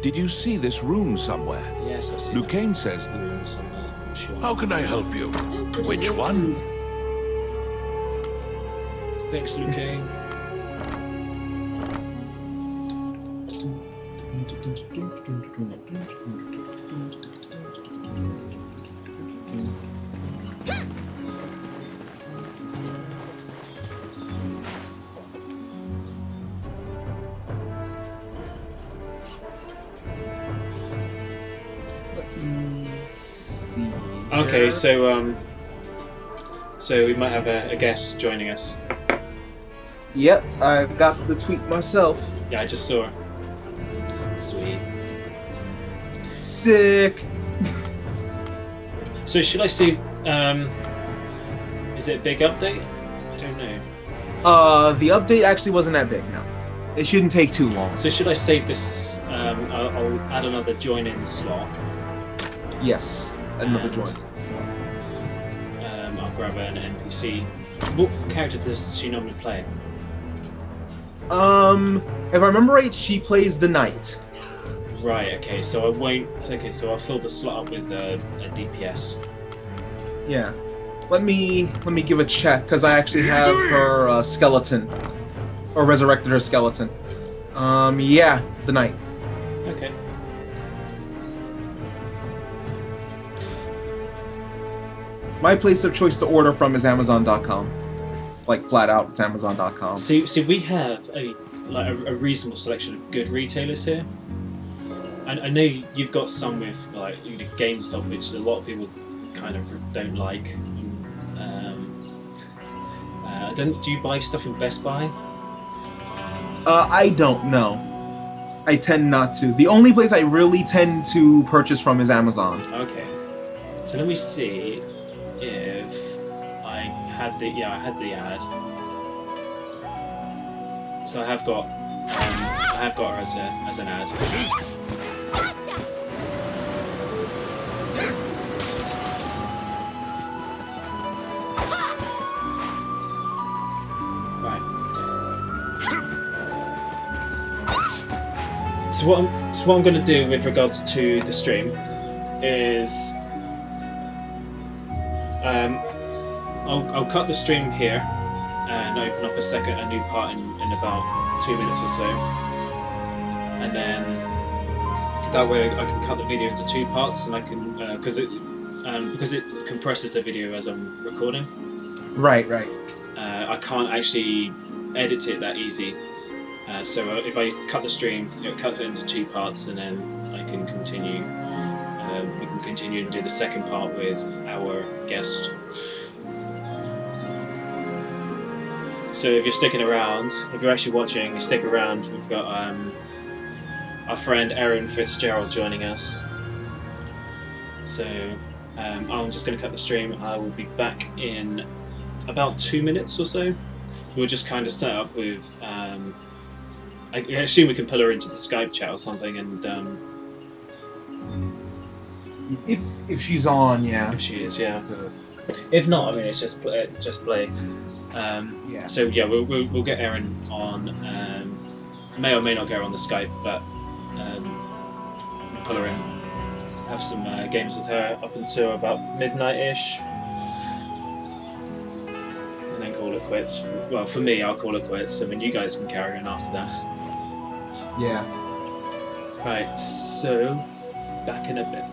Did you see this room somewhere? Yes, I've seen Lucane says that. room somewhere, I'm sure. How can I help you? Which one? Thanks, Lucane. Okay, so we might have a guest joining us. Yep, I've got the tweet myself. Yeah, I just saw her. Sweet. Sick. So should I see? Is it a big update? I don't know. The update actually wasn't that big. No, it shouldn't take too long. So should I save this? I'll add another join-in slot. Yes, another And- join. I'll grab an NPC. What character does she normally play? If I remember right, she plays the knight. Right. Okay. So I won't. Okay. So I'll fill the slot up with a DPS. Yeah. Let me give a check because I actually have her skeleton, or resurrected her skeleton. Yeah, the knight. Okay. My place of choice to order from is Amazon.com. Like flat out, it's Amazon.com. See, we have a reasonable selection of good retailers here. And I know you've got some with like GameStop, which a lot of people kind of don't like. Do you buy stuff in Best Buy? I don't know. I tend not to. The only place I really tend to purchase from is Amazon. Okay. So let me see if I had the ad. So I have got her as an ad. Right. So what I'm going to do with regards to the stream is I'll cut the stream here and open up a new part in about 2 minutes or so, and then that way I can cut the video into 2 parts, and I can because it compresses the video as I'm recording. Right. I can't actually edit it that easy. So if I cut the stream, it cuts it into 2 parts, and then I can continue. We can continue and do the second part with our guest. So if you're sticking around, if you're actually watching, you stick around. We've got our friend Erin Fitzgerald joining us. So I'm just going to cut the stream. I will be back in about 2 minutes or so. We'll just kind of set up with. I assume we can pull her into the Skype chat or something, and If she's on, yeah. if she is, yeah. If not, I mean, it's just play. Yeah. So yeah, we'll get Erin on. May or may not get her on the Skype, but pull her in. Have some games with her up until about midnight-ish, and then call it quits. Well, for me, I'll call it quits. I mean, you guys can carry on after that. Yeah. Right. So back in a bit.